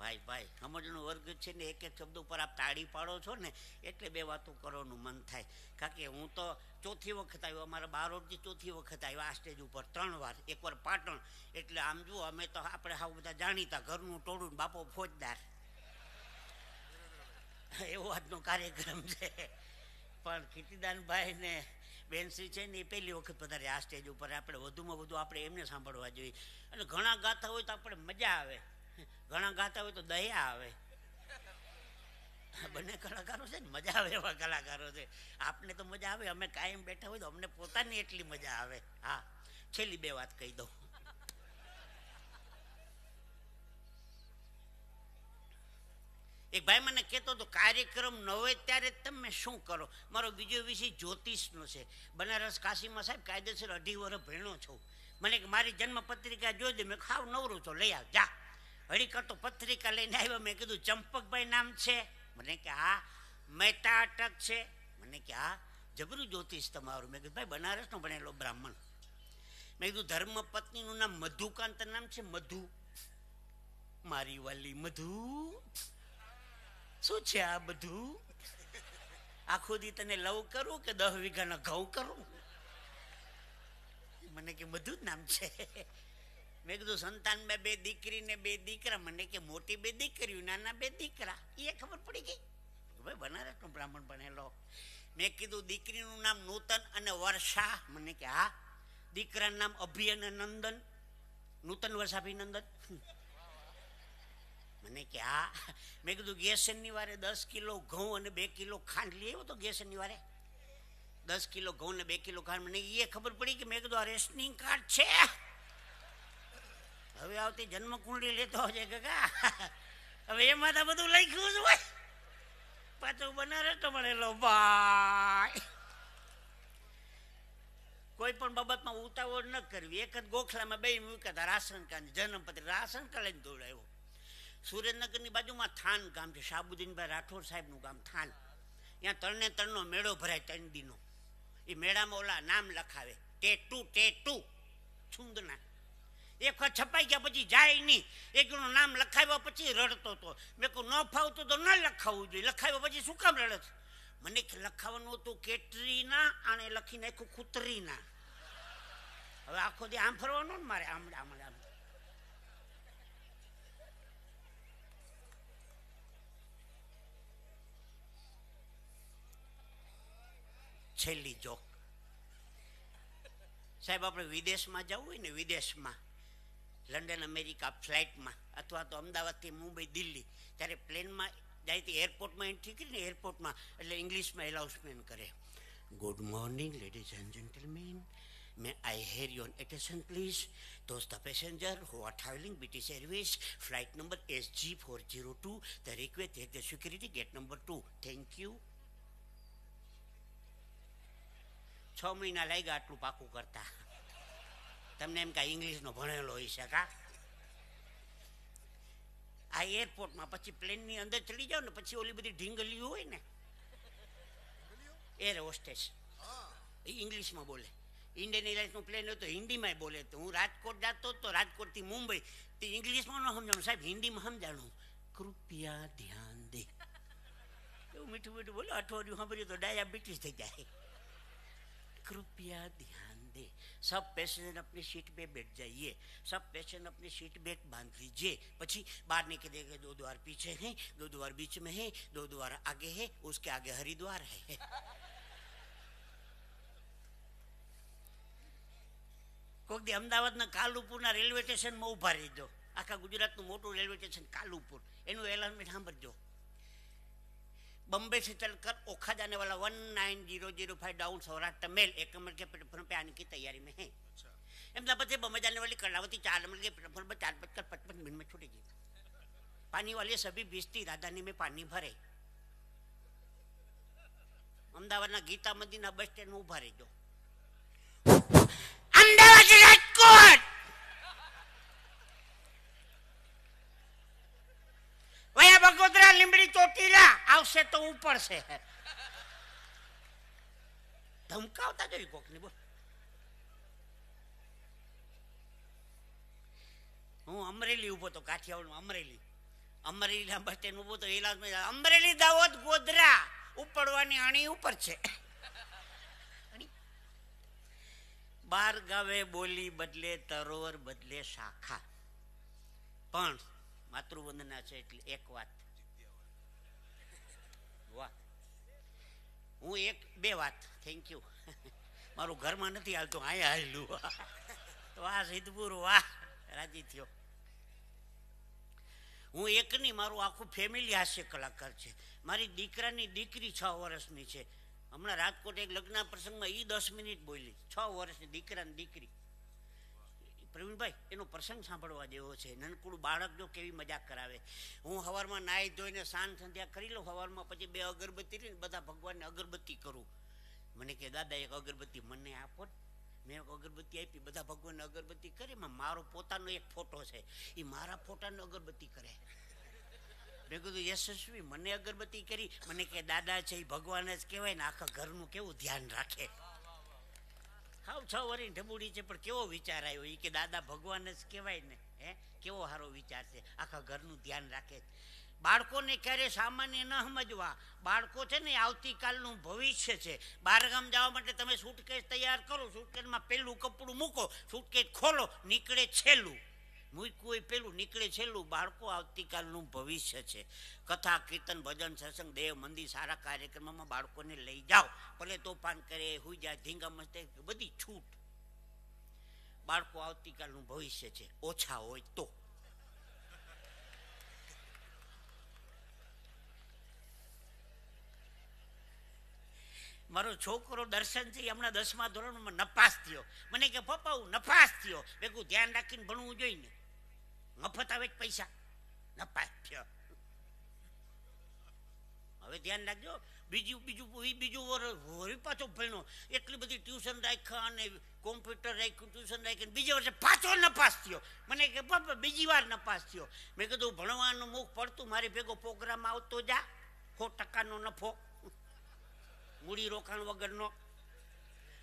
ભાઈ ભાઈ સમજનો વર્ગ છે ને, એક એક શબ્દ ઉપર આપ તાળી પાડો છો ને એટલે બે વાતો કરવાનું મન થાય. કારણ કે હું તો ચોથી વખત આવ્યો, અમારા બારોટથી ચોથી વખત આવ્યો આ સ્ટેજ ઉપર 3 વાર, એકવાર પાટણ. એટલે આમ જુઓ અમે તો આપણે હાવ બધા જાણીતા, ઘરનું ટોળું, બાપો ફોજદાર, એવો આજનો કાર્યક્રમ છે. પણ કીર્તિદાનભાઈ ને બેનશ્રી છે ને એ પહેલી વખત પધારે આ સ્ટેજ ઉપર. આપણે વધુમાં વધુ આપણે એમને સાંભળવા જોઈએ. અને ઘણા ગાતા હોય તો આપણે મજા આવે, ઘણા ગાતા હોય તો દયા આવે. બંને કલાકારો છે ને મજા આવે એવા કલાકારો છે. આપને તો મજા આવે, અમે કાયમ બેઠા હોય તો અમને પોતાની એટલી મજા આવે. હા, છેલ્લી 2 વાત કહી દઉં. એક ભાઈ મને કહેતો હતો કાર્યક્રમ ન હોય ત્યારે તમે શું કરો. મારો બીજો વિષય જ્યોતિષનો છે. બનારસ કાશીમાં સાહેબ કાયદેસર 2.5 વર્ષ ભણ્યો છું. મને કે મારી જન્મ પત્રિકા જોઈ દે. મેં ખાવ નવરું છો, લઈ આવ જા. હળી કરતો પત્રિકા લઈને આવ્યો. મેં કીધું ચંપકભાઈ નામ છે? મને કે હા. મહેતા અટક છે? મને કે હા. જબરું જ્યોતિષ તમારું. મેં કીધું ભાઈ બનારસનો ભણેલો બ્રાહ્મણ. મેં કીધું ધર્મ પત્નીનું નામ મધુકાંત નામ છે? મધુ. મારી વાલી મધુ, શું છે આ બધું? આખો દી તને લવ કરું કે 10 વીઘાના ઘઉં કરું? મને કે બધું જ નામ છે. મેં કીધું સંતાન 2 દીકરી ને 2 દીકરા. મને કે મોટી 2 દીકરીઓ, નાના 2 દીકરા. એ ખબર પડી ગઈ. ભાઈ બનારસનો બ્રાહ્મણ ભણેલો. મેં કીધું દીકરીનું નામ નૂતન અને વર્ષા? મને કે હા. દીકરાનું નામ અભિ અને નંદન? નૂતન વર્ષાભિનંદન? મને કે હા. મેં કીધું ગેસ શનિવારે 10 કિલો ઘઉં અને 2 કિલો ખાંડ લઈ આવ્યો તો ગેસ શનિવારે 10 કિલો ઘઉં ને 2 કિલો ખાંડ. મને એ ખબર પડી કે મેં કીધું આ રેશનિંગ કાર્ડ છે. હવે આવતી જન્મ કુંડળી લેતો છે કાકા. હવે એમાં તો બધું લખ્યું જ હોય. પાછું બનારસ તો મળેલો ભાઈ. કોઈ પણ બાબતમાં ઉતાવળ ન કરવી. એક જ ગોખલામાં 2 મૂક્યા રાશન કાર્ડ, જન્મપત્ર. રાશન કાર્ડ લઈને દોડાવ્યો. સુરેન્દ્રનગરની બાજુમાં થાન ગામ છે, શાહબુદ્દીનભાઈ રાઠોડ સાહેબનું ગામ થાન. ત્યાં 3 ને 3નો મેળો ભરાય 3 દીનો. એ મેળામાં ઓલા નામ લખાવે, ટેટુ ટેટુ છુંદના. એક વખત છપાઈ ગયા પછી જાય નહીં. એકનું નામ લખાવ્યા પછી રડતો હતો. મેં કહું ન ફાવતું તો ન લખાવવું જોઈએ. લખાવ્યા પછી શું કામ રડે છે? મને લખાવાનું હતું કેટરીના, આને લખી નાખ્યું કુતરીના. હવે આખો દી આમ ફરવાનું ને મારે, આમ આમ આમ. છેલ્લી જોક સાહેબ, આપણે વિદેશમાં જવું હોય ને, વિદેશમાં લંડન અમેરિકા ફ્લાઇટમાં અથવા તો અમદાવાદથી મુંબઈ દિલ્હી, ત્યારે પ્લેનમાં જાય તો એરપોર્ટમાં એન્ટ્રી કરીને એરપોર્ટમાં એટલે ઇંગ્લિશમાં એનાઉન્સમેન્ટ કરે, good morning ladies and gentleman, may I hear your attention please? Those the passenger who are traveling British Airways flight number SG402, the request take the security gate number 2. Thank you. 6 મહિના લાગ્યા આટલું પાકું કરતા. તમને એમ કાંઈ ઇંગ્લિશનો ભણેલો હોય છે કા? આ એરપોર્ટમાં પછી પ્લેનની અંદર ચડી જાવ ને પછી ઓલી બધી ઢીંગલીઓ હોય ને, એર હોસ્ટેસ એ ઇંગ્લિશમાં બોલે. ઇન્ડિયન એરલાઇન્સનું પ્લેન હોય તો હિન્દીમાં બોલે. તો હું રાજકોટ જતો તો રાજકોટથી મુંબઈ તે ઇંગ્લિશમાં ન સમજાણું સાહેબ, હિન્દીમાં સમજાણું, કૃપયા ધ્યાન દે. એવું મીઠું મીઠું બોલો. અઠવાડિયું સાંભળ્યું તો ડાયાબિટીસ થઈ જાય. कृपया ध्यान दे, सब पैसेंजर अपनी सीट पे बैठ जाइए, सब पैसेंजर अपनी सीट बेल्ट बांध लीजिए. પછી बाहर निकलेंगे, 2 द्वार पीछे हैं, 2 द्वार बीच में है, 2 द्वार आगे है, उसके आगे हरिद्वार है. કોક દી અમદાવાદના કાલુપુરના રેલવે સ્ટેશનમાં ઊભા રહીજો. આખા ગુજરાતનું મોટું રેલવે સ્ટેશન કાલુપુર, એનું એલાર્મેન્ટ સાંભળજો. बम्बे से चलकर ओखा जाने वाला 19005 डाउन सौराष्ट्र मेल 1 नंबर के प्लेटफॉर्म पे आने की तैयारी में है. अहमदाबाद से बम्बई जाने वाली कर्णावती 4 नंबर के प्लेटफॉर्म पर 4:55 में छूटेगी. पानी वाले सभी 20 राजधानी में पानी भरे. अहमदाबाद गीता मंदिर बस स्टैंड में उभा रहीजो. अहमदाबाद રાજકોટ વયા બગોદરા લીંબડી ચોટીલા આવશે તો ઉપર છે. ધમકાવતા જોઈ કોકને બોલ. હું અમરેલી ઉભો તો, કાઠિયાવાડનું અમરેલી. અમરેલીના બસ સ્ટેન્ડ ઊભો તો એલા અમરેલી દાહોદ ગોધરા ઉપડવાની આણી ઉપર છે. 12 ગાવે બોલી બદલે તરોવર બદલે શાખા. પણ માતૃવંદના છે એટલે એક વાત, વાહ, હું બે વાત, થેન્ક યુ. મારું ઘરમાં નથી હાલતું, અહીંયા હાલ્યું. વાહ સિદ્ધપુર, વાહ, રાજી થયો. હું એક નહીં, મારું આખું ફેમિલી હાસ્ય કલાકાર છે. મારી દીકરાની દીકરી 6 વર્ષની છે. હમણાં રાજકોટ એક લગ્ન પ્રસંગમાં 10 મિનિટ બોલી. 6 વર્ષની દીકરાની દીકરી. પ્રવીણભાઈ, એનો પ્રસંગ સાંભળવા જેવો છે. નાનકડું બાળક જો કેવી મજાક કરાવે. હું સવારમાં નાહી ધોઈને સાંજ સંધ્યા કરી લઉં, સવારમાં પછી 2 અગરબત્તી લઈને બધા ભગવાનને અગરબત્તી કરું. મને કે દાદા એક અગરબત્તી મને આપો. મેં અગરબત્તી આપી, બધા ભગવાનને અગરબત્તી કરી. એમાં મારો પોતાનો એક ફોટો છે, એ મારા ફોટાને અગરબત્તી કરે. મેં કીધું યશસ્વી મને અગરબત્તી કરી. મને કે દાદા છે એ ભગવાન જ કહેવાય ને, આખા ઘરનું કેવું ધ્યાન રાખે. હાવ 6 વર્ષની ઢબુડી છે પણ કેવો વિચાર આવ્યો, એ કે દાદા ભગવાન જ કહેવાય ને. કેવો સારો વિચાર છે, આખા ઘરનું ધ્યાન રાખે. બાળકોને ક્યારે સામાન્ય ન સમજવા. બાળકો છે ને આવતીકાલનું ભવિષ્ય છે. બહારગામ જવા માટે તમે સૂટકેસ તૈયાર કરો, સૂટકેસમાં પેલું કપડું મૂકો, સૂટકેસ ખોલો, નીકળે છેલ્લું. મૂક્યું હોય પેલું, નીકળે છેલ્લું. બાળકો આવતીકાલનું ભવિષ્ય છે. કથા, કીર્તન, ભજન, સત્સંગ, દેવ મંદિર, સારા કાર્યક્રમોમાં બાળકોને લઈ જાઓ. ભલે તોફાન કરે, હુઈ જાય, ધીંગા મસ્તે, બધી છૂટ. બાળકો આવતીકાલનું ભવિષ્ય છે, ઓછા હોય તો. મારો છોકરો દર્શન છે, હમણાં 10મા ધોરણમાં નપાસ થયો. મને કે પપ્પા હું નપાસ થયો. ભેગું ધ્યાન રાખીને ભણવું જોઈએ ને, મફત આવે જ પૈસા. નપાસ થયો. હવે ધ્યાન રાખજો. બીજું વર્ષ પાછો ભણ્યો, એટલી બધી ટ્યુશન રાખ્યા અને કોમ્પ્યુટર રાખ્યું, ટ્યુશન રાખ્યું, બીજા વર્ષે પાછો નપાસ થયો. મને કે પપ્પા બીજી વાર નપાસ થયો. મેં કીધું ભણવાનું મુખ પડતું, મારી ભેગો પ્રોગ્રામ આવતો જા. 100% નફો, મૂડી રોકાણ વગરનો.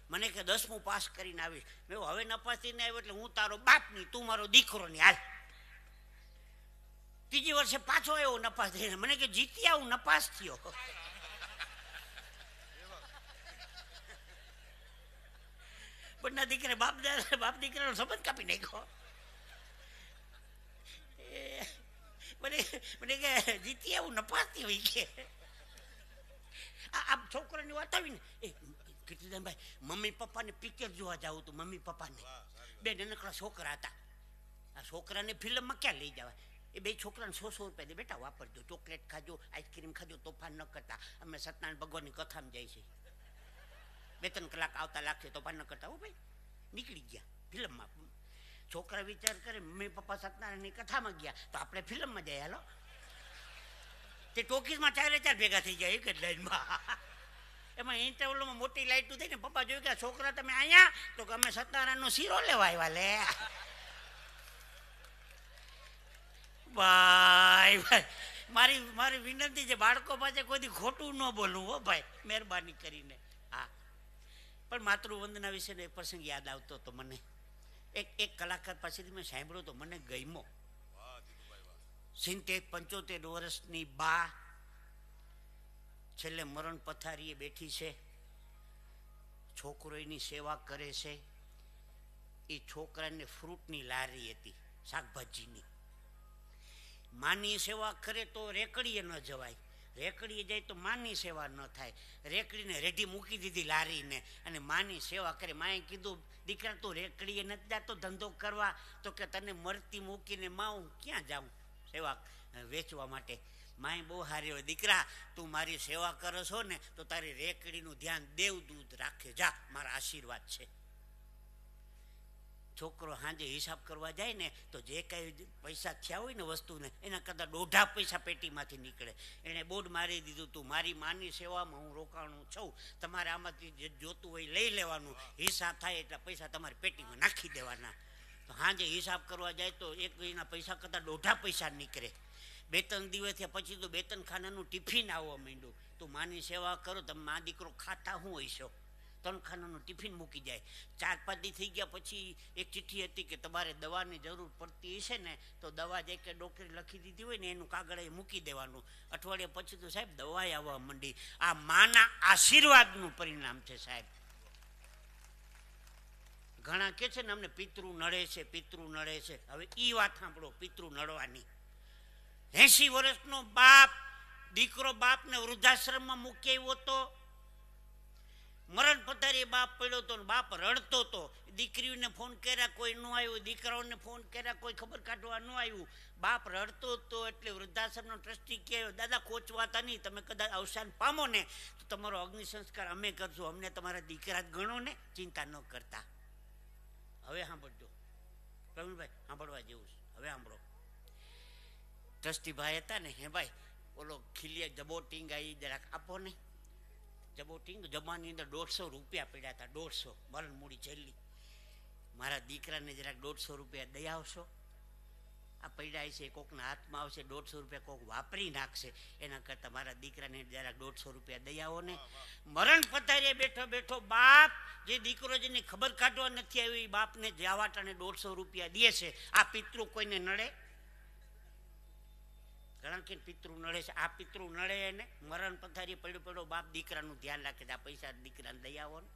મને કે 10મું પાસ કરીને આવીશ. મેં હવે નપાસ થઈને આવ્યો એટલે હું તારો બાપ નહીં, તું મારો દીકરો નહીં, હાલ. ત્રીજી વર્ષે પાછો આવ્યો નપાસ થઈને. મને કે જીતી આવું, નપાસ થયો. પણ ના દીકરા બાપ દીકરાનો સંબંધ કાપી નાખ્યો. મને કે જીતી આવું, નપાસ થયો. કે આ છોકરાની વાત આવી ને, કીર્તિદાનભાઈ મમ્મી પપ્પાને પિક્ચર જોવા જાવું હતું. મમ્મી પપ્પાને 2 નાનકડા છોકરા હતા. આ છોકરાને ફિલ્મમાં ક્યાં લઈ જવાય? એ 2 છોકરાને 100 રૂપિયા દે, બેટા વાપરજો, ચોકલેટ ખાજો, આઈસ્ક્રીમ ખાજો, તોફાન ન કરતા. અમે સત્યનારાયણ ભગવાનની કથામાં જાય છે, 2-3 કલાક આવતા લાગશે, તોફાન ન કરતા. હો ભાઈ, નીકળી ગયા ફિલ્મમાં. છોકરા વિચાર કરે મમ્મી પપ્પા સત્યનારાયણની કથામાં ગયા તો આપણે ફિલ્મમાં જઈએ. હાલો, તે ટોકીસમાં 4 ભેગા થઈ જાય એક જ લાઈનમાં. એમાં ઇન્ટરવલમાં મોટી લાઈટું થઈ ને, પપ્પા જોયું કે છોકરા તમે અહીંયા, તો કે અમે સત્યનારાયણનો શીરો લેવા આવ્યા. લે ભાઈ, મારી વિનંતી છે, બાળકો પાસે કોઈથી ખોટું ન બોલવું. હો ભાઈ, મહેરબાની કરીને. હા, પણ માતૃવંદના વિશેનો એક પ્રસંગ યાદ આવતો હતો મને. એક કલાકાર પાસેથી મેં સાંભળ્યો તો મને ગમ્યો. 75 વર્ષની બા છેલ્લે મરણ પથારીએ બેઠી છે. છોકરો એની સેવા કરે છે. એ છોકરાને ફ્રૂટની લારી હતી, શાકભાજીની. માની સેવા કરે તો રેકડીએ ન જવાય, રેકડીએ જાય તો માની સેવા ન થાય. રેકડીને રેઢી મૂકી દીધી લારીને, અને માની સેવા કરે. માએ કીધું દીકરા તું રેકડીએ નથી જાતો ધંધો કરવા? તો કે તને મરતી મૂકીને માં હું ક્યાં જાઉં સેવા વેચવા માટે? માએ બહુ હારી હોય, દીકરા તું મારી સેવા કરો છો ને તો તારી રેકડીનું ધ્યાન દેવદૂત રાખે, જા, મારા આશીર્વાદ છે. છોકરો સાંજે હિસાબ કરવા જાય ને તો જે કાંઈ પૈસા થયા હોય ને વસ્તુને, એના કરતાં 1.5 પૈસા પેટીમાંથી નીકળે. એણે બોર્ડ મારી દીધું, તું મારી માની સેવામાં હું રોકાણું છું, તમારે આમાંથી જે જોતું હોય લઈ લેવાનું, હિસાબ થાય એટલા પૈસા તમારી પેટીમાં નાખી દેવાના. તો સાંજે હિસાબ કરવા જાય તો એક મહિના પૈસા કરતાં 1.5 પૈસા નીકળે. 2-3 દિવસ થયા પછી તો 2-3 ખાનાનું ટિફિન આવવા માંડ્યું. તું માની સેવા કરો, તમે મા દીકરો ખાતા હું હશો? તનખાનાનું ટિફિન મૂકી જાય. 4-5 દી થઈ ગયા પછી એક ચિઠ્ઠી હતી કે તમારે દવાની જરૂર પડતી હશે ને તો દવા જે કે ડૉક્ટરે લખી દીધી હોય ને એનું કાગળ એ મૂકી દેવાનું. અઠવાડિયા પછી તો સાહેબ દવાએ આવવા માંડી. આ માના આશીર્વાદનું પરિણામ છે સાહેબ. ઘણા કે છે ને અમને પિતૃ નડે છે, પિતૃ નડે છે. હવે એ વાત સાંભળો, પિતૃ નડવાની. 80 વર્ષનો બાપ, દીકરો બાપને વૃદ્ધાશ્રમમાં મૂકી આવ્યો તો, મરણ પથારી બાપ પડ્યો તો, બાપ રડતો તો. દીકરીઓને ફોન કર્યા, કોઈ ન આવ્યું. દીકરાઓને ફોન કર્યા, કોઈ ખબર કાઢવા ન આવ્યું. બાપ રડતો હતો એટલે વૃદ્ધાશ્રમનો ટ્રસ્ટી કહ્યો, દાદા કોચવાતા નહીં, તમે કદાચ અવસાન પામો ને તો તમારો અગ્નિ સંસ્કાર અમે કરશું, અમને તમારા દીકરા જ ગણો ને, ચિંતા ન કરતા. હવે સાંભળજો પ્રવીણભાઈ, સાંભળવા જેવું છે. હવે સાંભળો. ટ્રસ્ટી ભાઈ હતા ને, હે ભાઈ ઓલો ખીલિયા જબોટિંગ આવી જરાક આપો ને. જબોટિંગ જમાની અંદર 150 રૂપિયા પડ્યા હતા, 150 મરણ મૂડી છેલ્લી. મારા દીકરાને જરાક 150 રૂપિયા દઈ આવશો. આ પડ્યા છે, કોકના હાથમાં આવશે, 150 રૂપિયા કોક વાપરી નાખશે, એના કરતાં મારા દીકરાને જરાક 150 રૂપિયા દઈ આવો ને. મરણ પથારીએ બેઠો બેઠો બાપ, જે દીકરો જેની ખબર કાઢવા નથી આવી, બાપને જાવાટાને 150 રૂપિયા દે છે. આ પિતૃ કોઈને નડે? ઘણા કે પિતૃ નડે છે. આ પિતૃ નડે એને? મરણ પથારી પડ્યો પડ્યો બાપ દીકરાનું ધ્યાન રાખે છે, આ પૈસા દીકરાને દઈ આવો ને.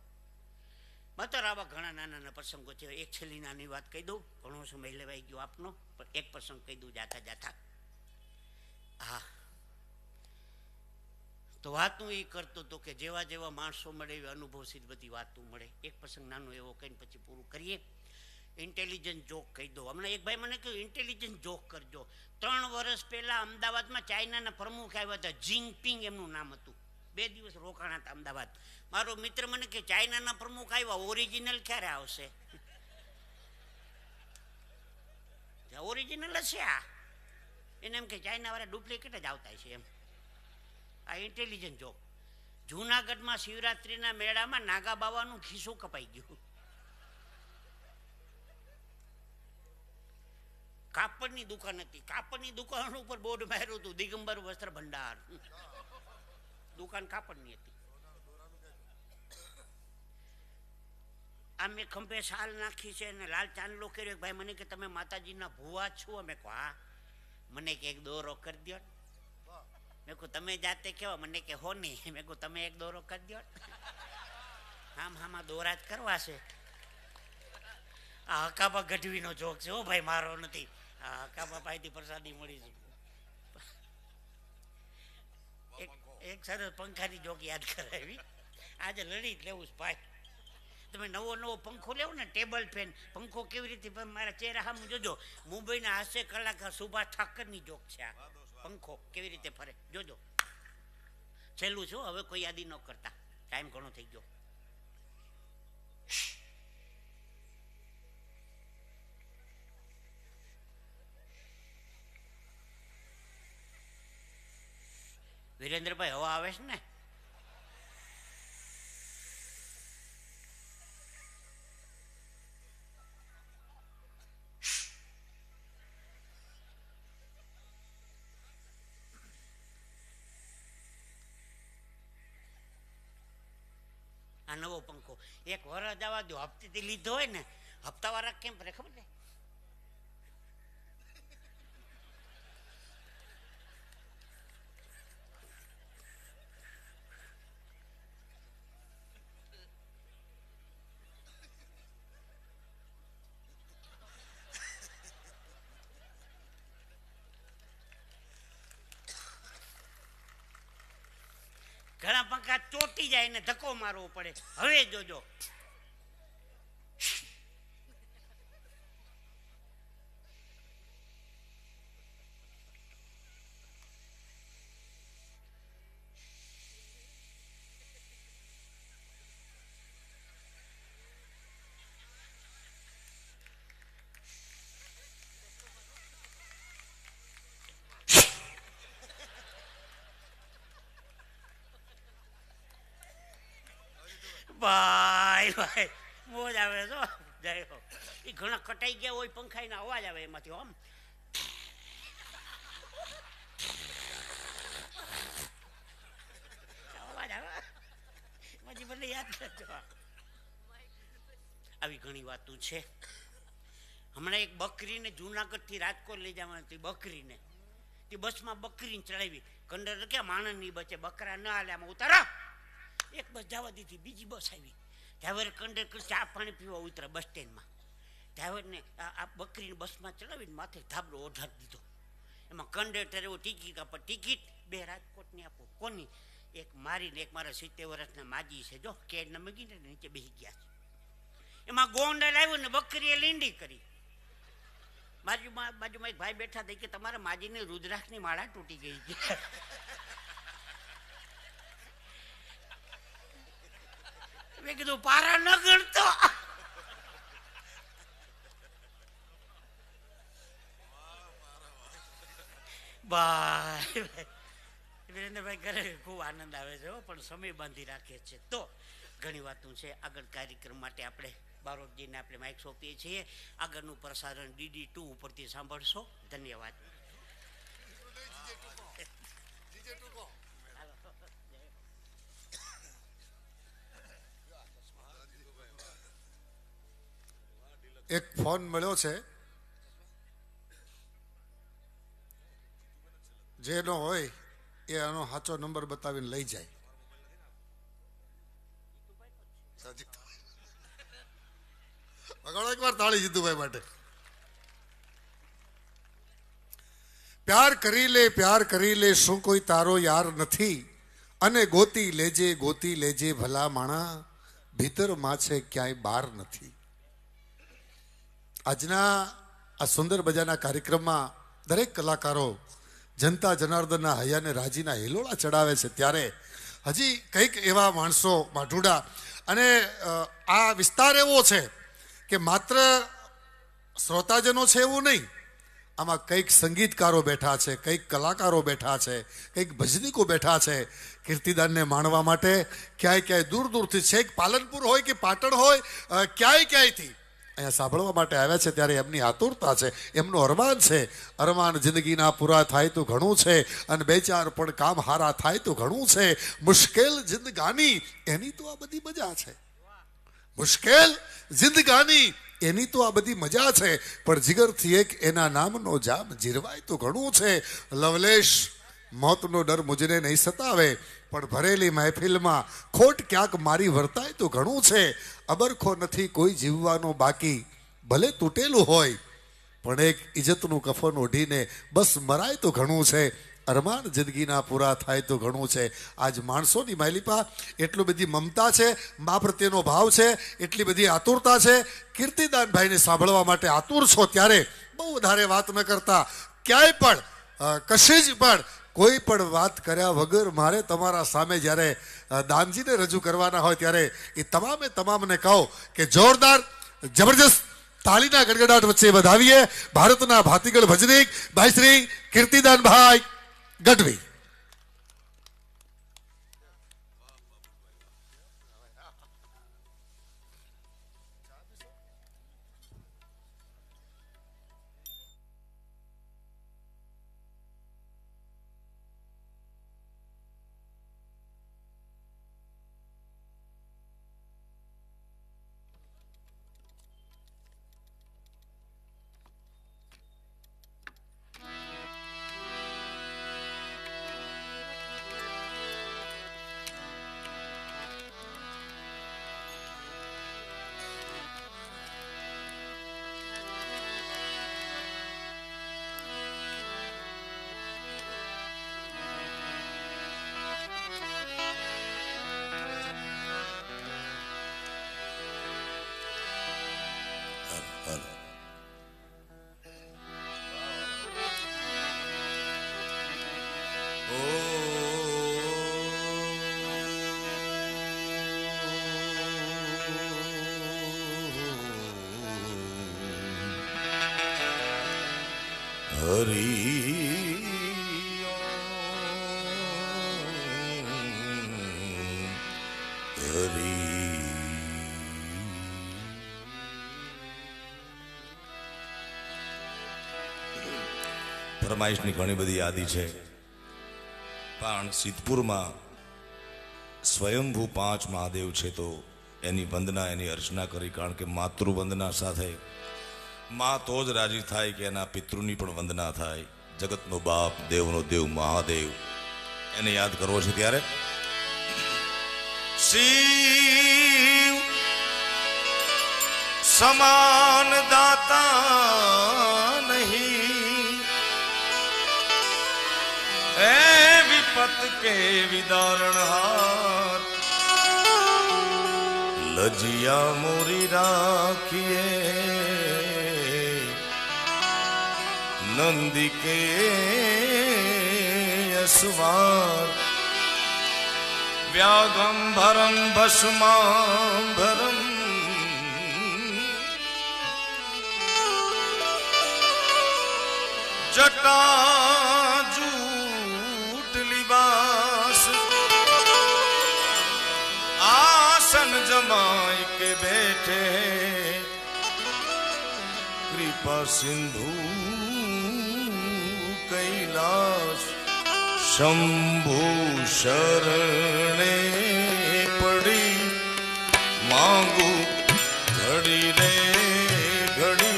મતર આવા ઘણા નાના નાના પ્રસંગો છે. એક છેલ્લી નાની વાત કહી દઉં, ઘણો સમય લેવાઈ ગયો આપનો, પણ એક પ્રસંગ કહી દઉં જાતા જાતા. હા, તો વાતું એ કરતો હતો કે જેવા જેવા માણસો મળે એવી અનુભવસિદ્ધ બધી વાતું મળે. એક પ્રસંગ નાનો એવો કહીને પછી પૂરું કરીએ. ઇન્ટેલિજન્ટ જોક કહી દો. હમણાં એક ભાઈ મને કહ્યું ઇન્ટેલિજન્ટ જોક કરજો. 3 વર્ષ પહેલા અમદાવાદમાં ચાઇનાના પ્રમુખ આવ્યા હતા, જિંગપિંગ એમનું નામ હતું. 2 દિવસ રોકાણા હતા અમદાવાદ. મારો મિત્ર મને કે ચાઇનાના પ્રમુખ આવ્યા, ઓરિજિનલ ક્યારે આવશે? ઓરિજિનલ હશે આ. એને એમ કે ચાઇના વાળા ડુપ્લિકેટ જ આવતા છે એમ. આ ઇન્ટેલિજન્ટ જોક. જૂનાગઢમાં શિવરાત્રિના મેળામાં નાગા બાવાનું ખિસ્સું કપાઈ ગયું. કાપડની દુકાન હતી, કાપડની દુકાન ઉપર બોર્ડ માર્યું હતું, દિગંબર વસ્ત્ર ભંડાર. દુકાન કાપડની હતી. આ મેં ખંભે શાલ નાખી છે અને લાલ ચાંદલો કર્યો. ભાઈ મને કે તમે માતાજીના ભુવા છો? અમે કહો હા. મને કે એક દોરો કરી દો. મેં કહું તમે જાતે કેવા? મને કે હો નહીં. મેં કહું તમે એક દોરો કરી દો. આમાં દોરા જ કરવા છે. આ હકાબા ગઢવીનો જોક છે હો ભાઈ, મારો નથી. આ હકાબા પાસેથી પ્રસાદી મળી છે. એક સરસ પંખાની જોક યાદ કરાવી. આજે લડી જ લેવું છે ભાઈ. તમે નવો પંખો લેવો ને, ટેબલ ફેન પંખો કેવી રીતે, મારા ચહેરા સામે જોજો. મુંબઈના હાસ્ય કલાકાર સુભાષ ઠાકરની જોક છે આ. પંખો કેવી રીતે ફરે જોજો. છેલ્લું છું, હવે કોઈ યાદી ન કરતા, ટાઈમ ઘણો થઈ ગયો. વિરેન્દ્રભાઈ હવા આવે છે ને? આ નવો પંખો 1 વર્ષ જવા દો. હપ્તેથી લીધો હોય ને, હપ્તાવાળા કેમ પડે ખબર છે? ઘણા પંખા ચોટી જાય ને ધક્કો મારવો પડે. હવે જોજો. ભાઈ ભાઈ મોજ આવે છો. જય હો. એ ઘણા કટાઈ ગયા હોય પંખાઈનો અવાજ આવે એમાંથી. આમ અવાજ આવે. પછી મને યાદ કરજો. આવી ઘણી વાતો છે. હમણાં એક બકરીને જુનાગઢથી રાજકોટ લઈ જવાની હતી. બકરીને તે બસમાં બકરીને ચડાવી. કંડક્ટર કે માણસની બચે બકરા ન હાલે, આમાં ઉતારા. એક બસ જવા દીધી, બીજી બસ આવી. ડ્રાઈવર કંડક્ટર ચા પાણી પીવા ઉતરા બસ સ્ટેન્ડમાં. ડ્રાઈવરને આ બકરીને બસમાં ચડાવીને માથે ધાબળો ઓઢાડી દીધો. એમાં કંડક્ટર એવો ટિકિટ આપો, ટિકિટ 2 રાજકોટની આપો. કોની? એક મારીને એક મારા 70 વર્ષના માજી છે, જો કેડ ન મૂકીને નીચે બેસી ગયા છે. એમાં ગોંડલ આવ્યું ને બકરીએ લીંડી કરી. બાજુમાં એક ભાઈ બેઠા હતા કે તમારા માજીને રુદ્રાક્ષની માળા તૂટી ગઈ છે. મેં કીધું પારા ન ગણતો. વિરેન્દ્રભાઈ ઘરે ખૂબ આનંદ આવે છે, પણ સમય બાંધી રાખે છે. તો ઘણી વાતો છે. આગળ કાર્યક્રમ માટે આપણે બારોટજીને આપણે માઇક સોંપીએ છીએ. આગળનું પ્રસારણ DD2 ઉપરથી સાંભળશો. ધન્યવાદ. એક ફોન મળ્યો છે, જેનો હોય એ આનો સાચો નંબર બતાવીને લઈ જાય. એક વાર તાળી જીતુભાઈ માટે. પ્યાર કરી લે શું કોઈ તારો યાર નથી, અને ગોતી લેજે ભલા માણા, ભીતરમાં છે ક્યાંય બહાર નથી. આજના આ સુંદર મજાના કાર્યક્રમમાં દરેક કલાકારો જનતા જનાર્દનના હૈયાને રાજીના હિલોળા ચડાવે છે. ત્યારે હજી કંઈક એવા માણસો માઢુડા, અને આ વિસ્તાર એવો છે કે માત્ર શ્રોતાજનો છે એવું નહીં, આમાં કંઈક સંગીતકારો બેઠા છે, કંઈક કલાકારો બેઠા છે, કંઈક ભજનીકો બેઠા છે કીર્તિદાનને માણવા માટે. ક્યાંય દૂર દૂરથી, છેક પાલનપુર હોય કે પાટણ હોય, ક્યાંયથી અહીંયા સાંભળવા માટે આવ્યા છે. ત્યારે એમની આતુરતા છે, એમનું અરમાન છે. અરમાન જિંદગીના પૂરા થાય તો ઘણું છે, અને 2-4 પણ કામ હારા થાય તો ઘણું છે. મુશ્કેલ જિંદગાની એની તો આ બધી મજા છે. મુશ્કેલ જિંદગાની એની તો આ બધી મજા છે. પણ જીગરથી એક એના નામનો જામ જીરવાય તો ઘણું છે. લવલેશ, મોતનો ડર મુજને નહીં સતાવે, પણ ભરેલી મહેફિલમાં ખોટ ક્યાંક મારી વર્તાય તો ઘણું છે. અબરખો નથી કોઈ જીવવાનો બાકી, ભલે તૂટેલું હોય, પણ એક ઇજ્જતનું કફન ઓઢીને બસ મરાય તો ઘણું છે. અરમાન જિંદગીના પૂરા થાય તો ઘણું છે. આજ માણસોની માલિપા એટલી બધી મમતા છે, મા પ્રત્યેનો ભાવ છે, એટલી બધી આતુરતા છે. કીર્તિદાનભાઈને સાંભળવા માટે આતુર છો, ત્યારે બહુ વધારે વાત ન કરતા, ક્યાંય પણ કશી જ પણ કોઈ પણ વાત કર્યા વગર મારે તમારા સામે જ્યારે દાનજીને રજૂ કરવાના હોય, ત્યારે એ તમામને કહો કે જોરદાર જબરજસ્ત તાળીના ગડગડાટ વચ્ચે વધાવીએ ભારતના ભાતીગળ ભજનીક ભાઈ શ્રી કીર્તિદાનભાઈ ગઢવી. ફરમાઈશની ઘણી બધી યાદી છે, પણ સિદ્ધપુરમાં સ્વયંભૂ 5 મહાદેવ છે, તો એની વંદના એની અર્ચના કરી, કારણ કે માતૃવંદના સાથે માં તો જ રાજી થાય કે એના પિતૃની પણ વંદના થાય. જગતનો બાપ, દેવનો દેવ મહાદેવ, એને યાદ કરવો છે. ત્યારે શિવ સમાન દાતા નહીં, એ વિપત કે વિદારણહાર, લજિયા મોરી રાખીએ નંદી કે યસવાર, વ્યાગંભરમ ભસ્માંભરમ, जटा जूट लिबास, आसन जमाई के बैठे कृपा सिंधु कैलाश, शंभु शरणे पड़ी मांगू घड़ी रे घड़ी,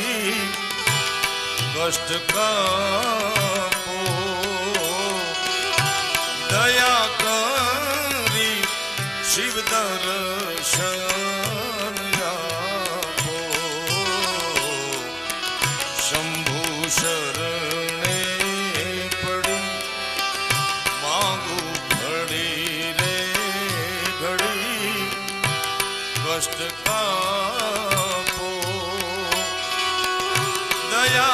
कष्ट कापो दया करी शिव दर्शन आपो, शंभु शरणे पड़ी मांगू घड़ी रे घड़ी, कष्ट कापो दया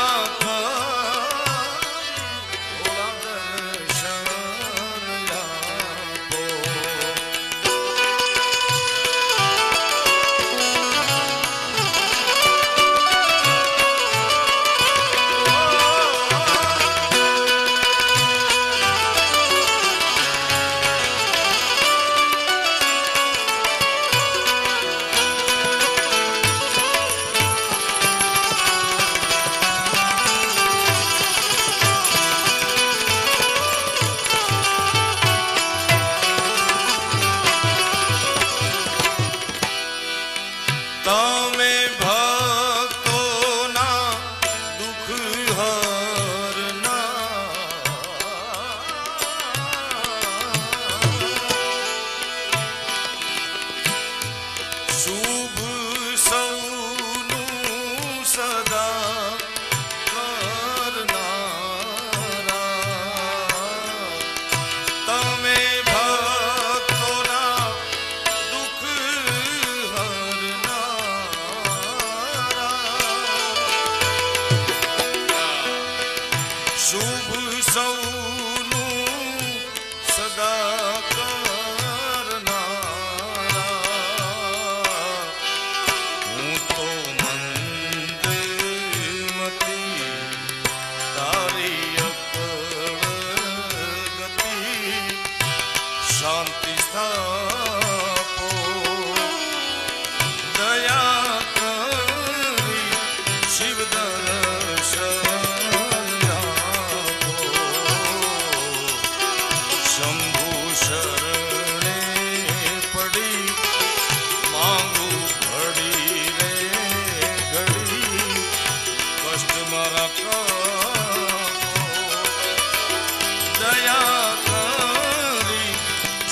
दया करी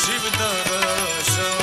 शिव दर्शन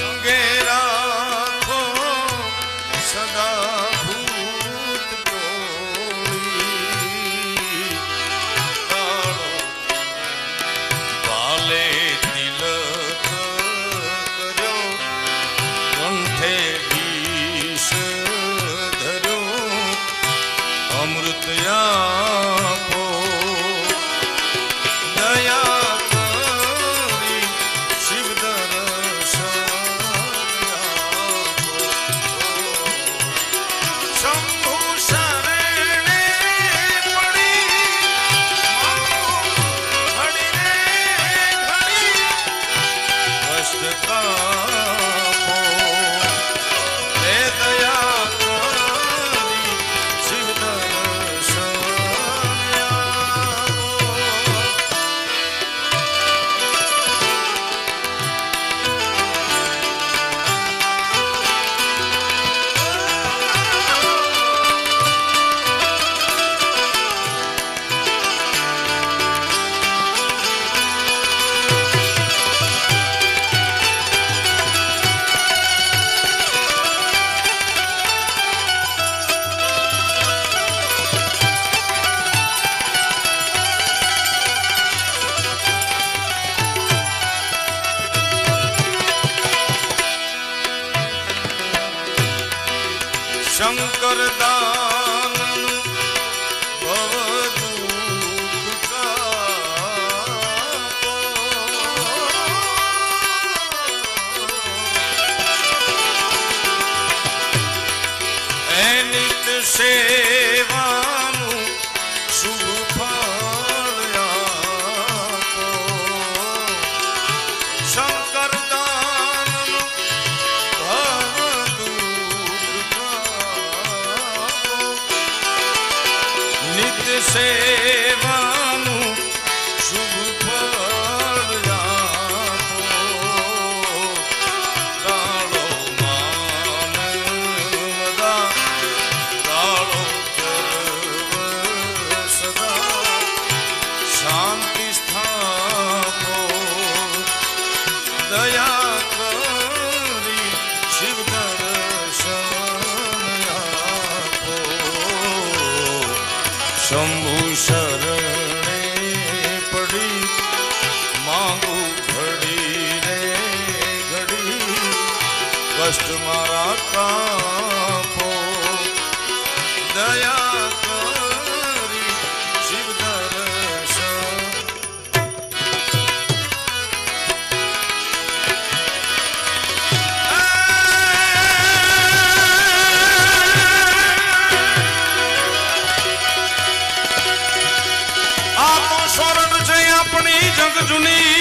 અંગે રાખો સદા ભૂત તોડી કાળો વાલે તિલક કર્યો કંઠે વિષ ધર્યો અમૃત આપો દયા કરી શિવ દર્શન આપો શંભુ શરણે પડી ઘડીને ઘડી કષ્ટ કાપો હે દયા કરી શિવ દર્શન આપો શંકર દાન ભવ દુઃખ કાપો એ નિત સેવાનું શુભ ફળ આપો શંકર દાનનું ભવ દુઃખ નિત્ય સેવાનું શુભ ફળ આપો કાળો માન વદા કાળો ગર્વ સદા શાંતિ સ્થાપો દયા કરી શિવ દર્શન આપો શંભુ શરણે પડી માંગુ ઘડી રે ઘડી કષ્ટ મારા કાપો દયા કરી શિવ દર્શન આ તો સ્વર્ણ છે આપણી જગ જૂની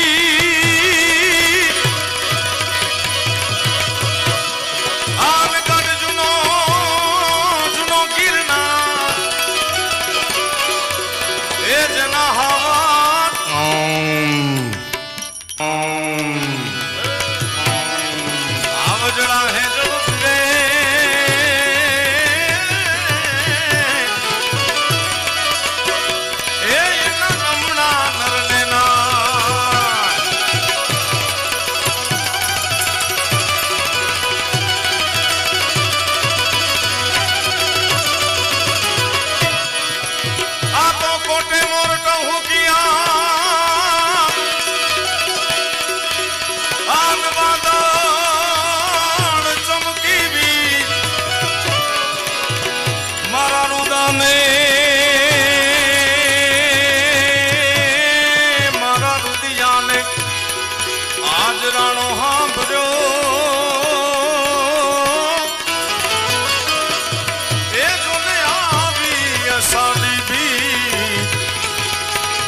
આન કડ જૂનો જૂનો ગિરનાર એ જના હવા આવજડા હે જળે એ એના રમણા નરને ના આ તો કોટે મોરટ હું કિયા આન વાદળ ચમકી બી મારા રુદાને મારા રુદિયાને આજ રાણો સાંભળ્યો એ જોને આવી અષાઢી બી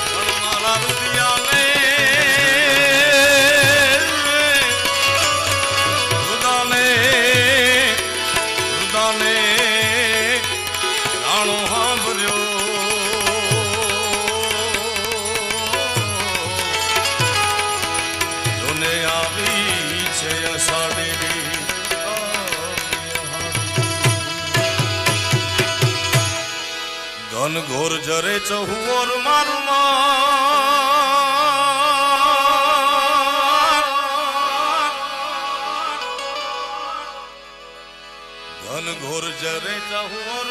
પણ મારા રુદિયાને રુદાને રુદાને રાણો સાંભળ્યો જોને આવી છે અષાઢી બી ઘન ઘોર જરે ચહુઓર મારું घन घोर जरे चहुर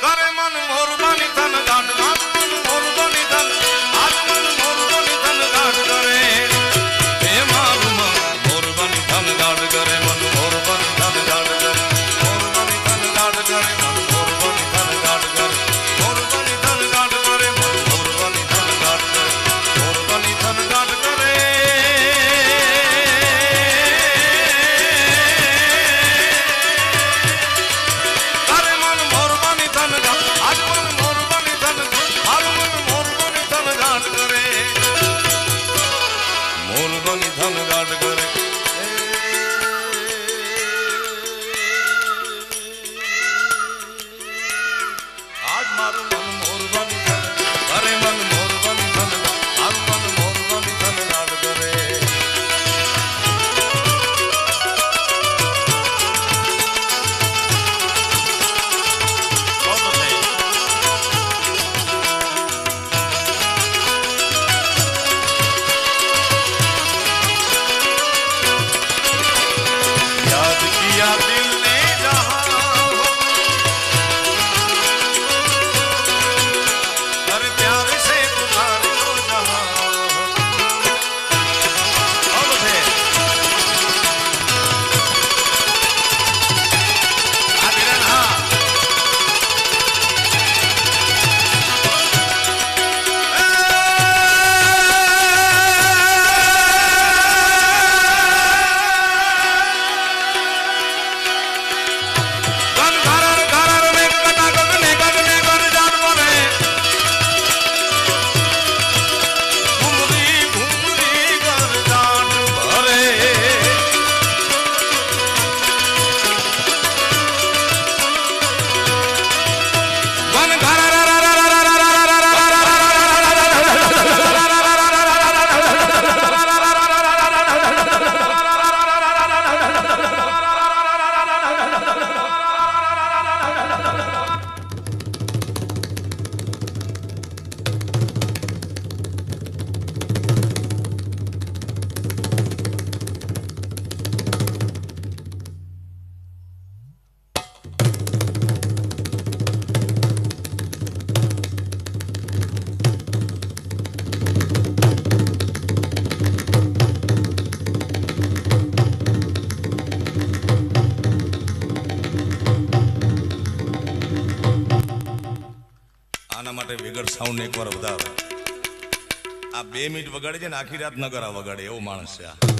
करे मन मोर बनी धन गाट मन मोर बनी धन आज मन मोर बनी धन गाट करे हे मारू मन मोर बनी धन गाट करे मन मोर बनी धन गाट करे मोर बनी धन गाट करे मन मोर बनी धन गाट करे मोर बनी धन गाट करे मन मोर बनी धन गाट करे मोर बनी धन गाट करे સાઉન્ડ એકવાર વધારે આ 2 મિનિટ વગાડે છે ને આખી રાત ન કરા વગાડે એવો માણસ છે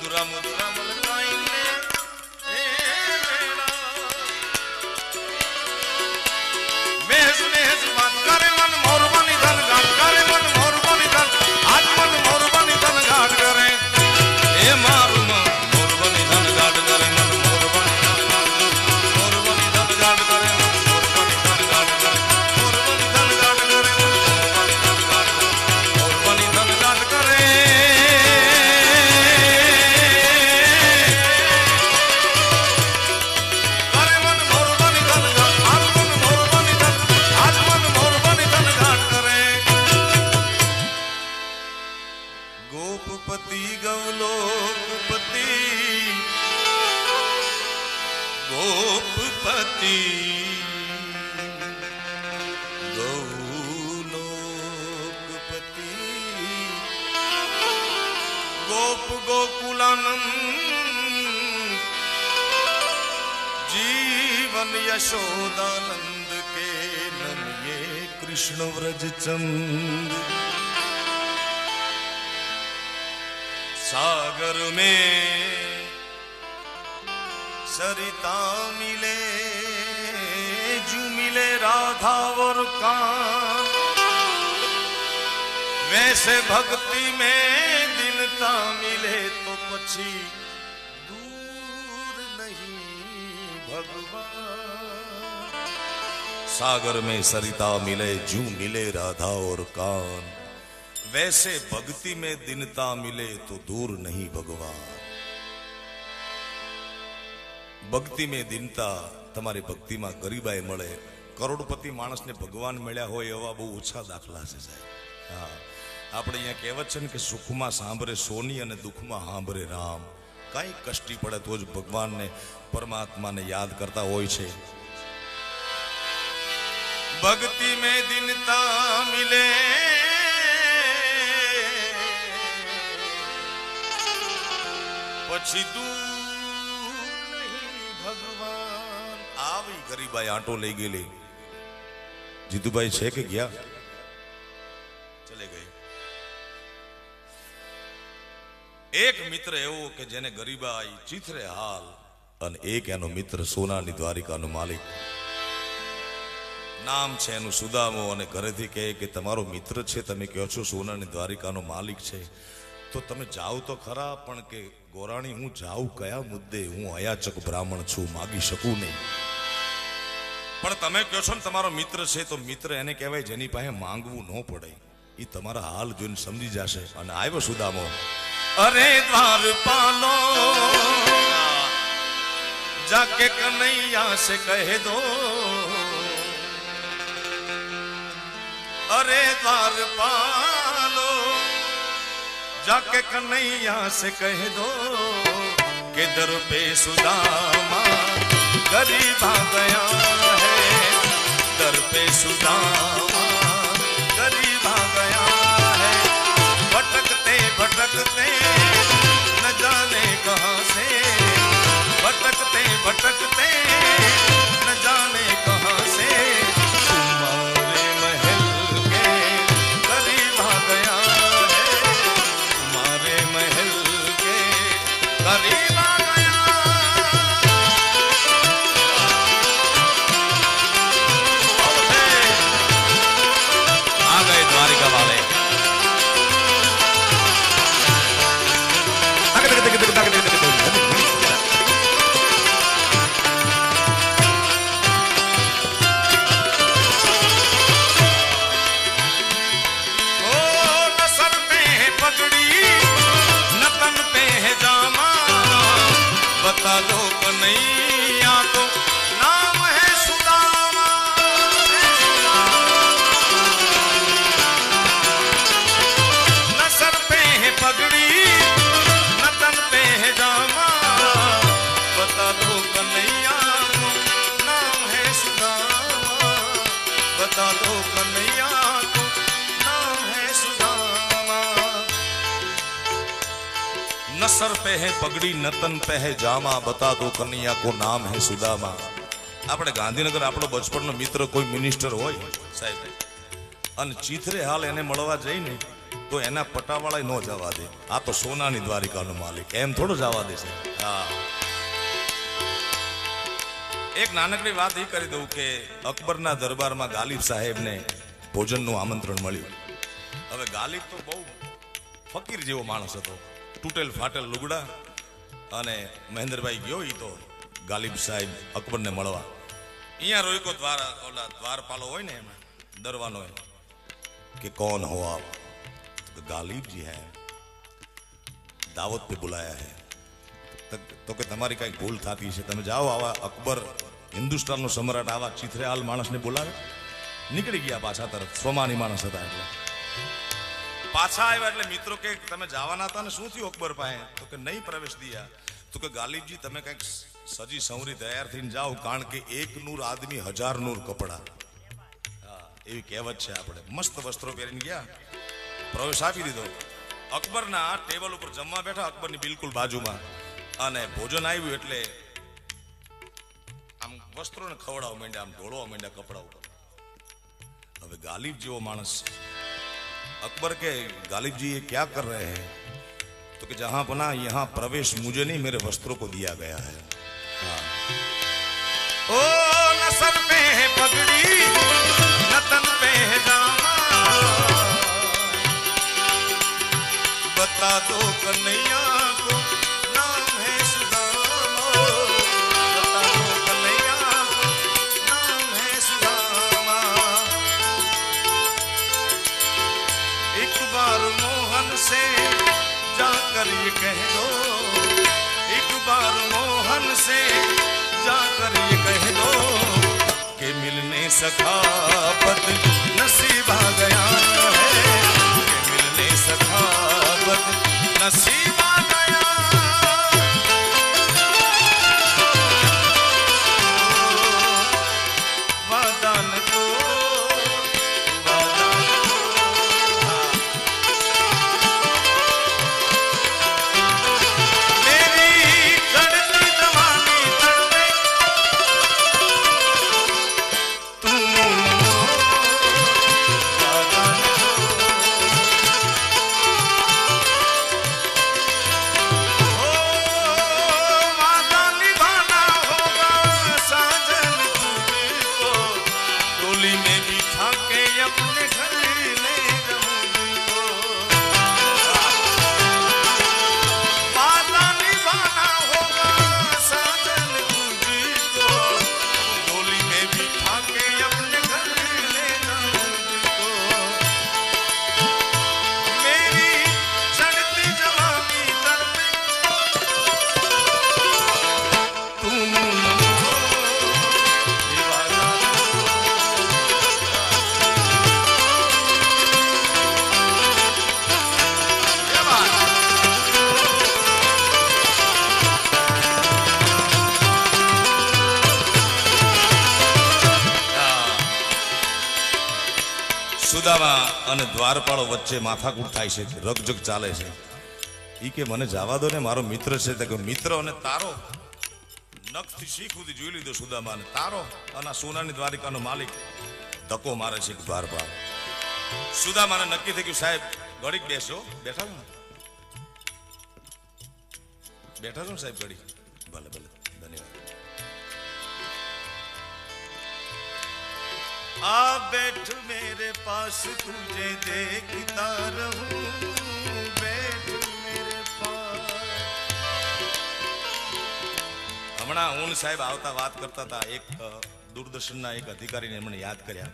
મુદરા મુદરા મલકાઈને મેસ મેસ વાત કરે મન મોરબાની ધન ગાટ કરે મન મોરબાની ધન આજ મન મોરબાની ધન ગાટ કરે એ મારું મન મોરબાની ધન ગાટ કરે મન મોરબાની ધન ગાટ કરે મોરબાની ધન ગાટ કરે મોરબાની ધન ગાટ કરે મોરબાની ધન ગાટ કરે गोपपति गौलोकपति गोपपति गौलोकपति गोप गोकुलानंद जीवन यशोदानंद के नन्हे कृष्ण व्रज चंद सागर में सरिता मिले जू मिले राधा और कान वैसे भक्ति में दीनता मिले तो पछी दूर नहीं भगवान सागर में सरिता मिले जू मिले राधा और कान वैसे भक्ति में दीनता मिले तो दूर नहीं भगवान भक्ति में दीनता तमारी भक्ति में गरीबाई मळे करोड़पति माणस ने भगवान मिल्या होय एवा बहु ओछा दाखला छे साहेब हाँ आपणे अहींया कहेवत छे ने के सुखमां सांभरे सोनी अने दुखमां सांभरे राम काई कष्टी पड़े तो ज भगवान ने परमात्मा ने याद करता होय छे भक्ति में दीनता मिले પછી દૂર નહીં ભગવાન આવી ગરીબાઈ આંટો લઈ ગયેલી જીતુભાઈ છે કે ગયા ચલે ગઈ એક મિત્ર એવો કે જેને ગરીબાઈ ચીથરે હાલ અને એક એનો મિત્ર સોનાની દ્વારિકાનો માલિક નામ છે એનું સુદામો અને ઘરેથી કહે કે તમારો મિત્ર છે તમે કહો છો સોનાની દ્વારિકાનો માલિક છે तो तमे जाओ तो खरा पण के गोराणी हूँ जाऊँ कया मुद्दे हूँ अयाचक ब्राह्मण छू मागी शकू नहीं पण तमे कहो छो ने तमारो मित्र छे तो मित्र एने कहेवाय जेनी पासे मांगवू न पड़े ई तमारा हाल जोईने समजी जाशे अने आव्यो सुदामो अरे द्वारपालो जाके कन्हैया से कह दो अरे द्वारपालो जाके कन्हैया से कह दो कि दर पे सुदामा गरीब आ गया है दर पे सुदामा गरीब आ गया है भटकते भटकते न जाने कहाँ से भटकते भटकते न जाने कहाँ से तुम्हारे महल के गरीब आ गया गरीब आ गया आ गए द्वारिका वाले ओ न सर पे है पगड़ी न तन पे है जामा बता दो कन्हैया को नाम है सुदामा न सर पे है पगड़ी न तन पे है जामा बता दो कन्हैया को नाम है सुदामा बता दो कन्हैया को नाम है सुदामा न सर पे है पगड़ी न तन पे है जामा बता दो कन्हैया को नाम है सुदामा આપણે ગાંધીનગર આપણો બચપણનો મિત્ર કોઈ મિનિસ્ટર હોય સાહેબ અને ચીથરે હાલ એને મળવા જઈને તો એના પટાવાળા ન જવા દે. આ તો સોનાની દ્વારિકાનો માલિક, એમ થોડો જવા દેશે. હા, એક નાનકડી વાત એ કરી દઉં કે અકબરના દરબારમાં ગાલિબ સાહેબને ભોજનનું આમંત્રણ મળ્યું. હવે ગાલિબ તો બહુ ફકીર જેવો માણસ હતો, તૂટેલ ફાટેલ લુગડા, અને મહેન્દ્રભાઈ ગયો એ તો ગાલિબ સાહેબ અકબરને મળવા. અહીંયા રોયકો દ્વારપાલો હોય ને એમાં દરવાનો હોય कि कौन हो आप? तो गालिब जी हैं, दावत पे बुलाया है. तो કે તમારી કઈ ભૂલ થતી છે, તમે જાઓ. આવા અકબર હિન્દુસ્તાનનો સમ્રાટ આવા ચિથરેહાલ માણસને બોલાવે? નીકળી ગયા પાછા તરફ. સ્વમાની માણસ હતા એટલે પાછા આવ્યા. એટલે મિત્રો કે તમે જવાના હતા ને, શું થયું અકબર પાસે? તો કે નહીં પ્રવેશ દિયા. તો કે ગાલિબજી તમે કઈક સજી સંવરી તૈયાર થઈને જાઓ, કારણ કે એક નૂર આદમી 1000 નૂર કપડા. એવી કહેવત છે. આપણે મસ્ત વસ્ત્રો પહેરીને ગયા, પ્રવેશ આપી દીધો. અકબરના ટેબલ ઉપર જમવા બેઠા, અકબરની બિલકુલ બાજુમાં, અને ભોજન આવ્યું એટલે આમ વસ્ત્રોને ખવડાવવા માંડ્યા, આમ ઢોળવા માંડ્યા કપડા ઉપર. હવે ગાલિબ જેવો માણસ, अकबर के गालिब जी ये क्या कर रहे हैं? तो कि जहां पना यहां प्रवेश मुझे नहीं, मेरे वस्त्रों को दिया गया है. ओ न सर पे है पगड़ी, न तन पे है जामा, बता दो कन्हैया को नाम है सुदामा, बता दो कन्हैया को नाम है सुदामा. एक बार मोहन से जाकर ये कह दो, एक बार मोहन से जाकर ये कह दो कि मिलने सखावत नसीब आ गया है, कि मिलने सखावत नसीब आ गया. वादा न तो અને દ્વારપાળો વચ્ચે માથાકૂટ થાય છે, રગજગ ચાલે છે. ઈ કે મને જવા દો ને, મારો મિત્ર છે. તે કે મિત્ર અને તારો નખથી શીખ સુધી જોઈ લીધો સુદામા ને તારો, અને સોનાની દ્વારિકાનો માલિક ધક્કો મારે છે દ્વારપાળ. સુદામાને નક્કી થઈ ગયું, સાહેબ ઘડીક બેસો. બેઠા છો ને? બેઠા છો ને સાહેબ? ઘડી ભલે ભલે, ધન્યવાદ. आ बैठ मेरे पास तुझे देखता रहूं, बैठ मेरे पास. હમણાં હું સાહેબ આવતા વાત કરતા હતા, એક દૂરદર્શનના એક અધિકારીને એમણે યાદ કર્યા,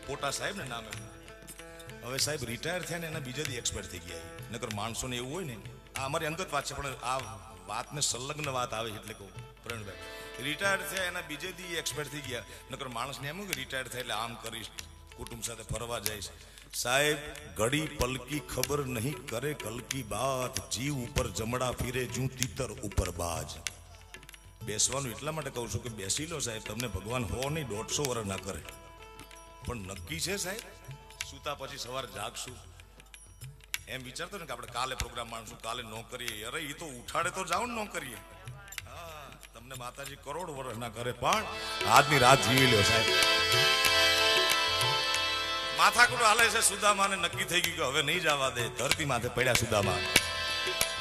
પોટા સાહેબ ને નામ એમનું. હવે સાહેબ રિટાયર થયા ને એના બીજા દી એક્સપાયર થઈ ગયા. નકર માણસોને એવું હોય ને, આ અમારી અંગત વાત છે પણ આ વાતને સંલગ્ન વાત આવે એટલે કહું. પ્રવીણભાઈ રિટાયર થયા એના બીજે દી એક્સપાયર થઈ ગયા. નકર માણસને એમ કે રિટાયર થાય એટલે આમ કરીશ, કુટુંબ સાથે ફરવા જઈશ. સાહેબ ઘડી પલકી ખબર નહીં કરે કલકી બાત, જીવ ઉપર જમડા ફીરે જું તીતર ઉપર બાજ. બેસવાનું એટલા માટે કહું છું કે બેસી લો સાહેબ, તમને ભગવાન 100 નહીં 150 વર્ષ ના કરે, પણ નક્કી છે સાહેબ સૂતા પછી સવારે જાગશું. એમ વિચારતો ને કે આપણે કાલે પ્રોગ્રામ માણશું, કાલે ન કરીએ. અરે એ તો ઉઠાડે તો જાઓ ને ન કરીએ. તમને માતાજી કરોડ વર્ષ ના કરે, પણ આજની રાત જીવી લ્યો સાહેબ. માથાકૂટ હાલે છે. સુદામાને નક્કી થઈ ગયું કે હવે નહીં જવા દે. ધરતી માથે પડ્યા સુદામા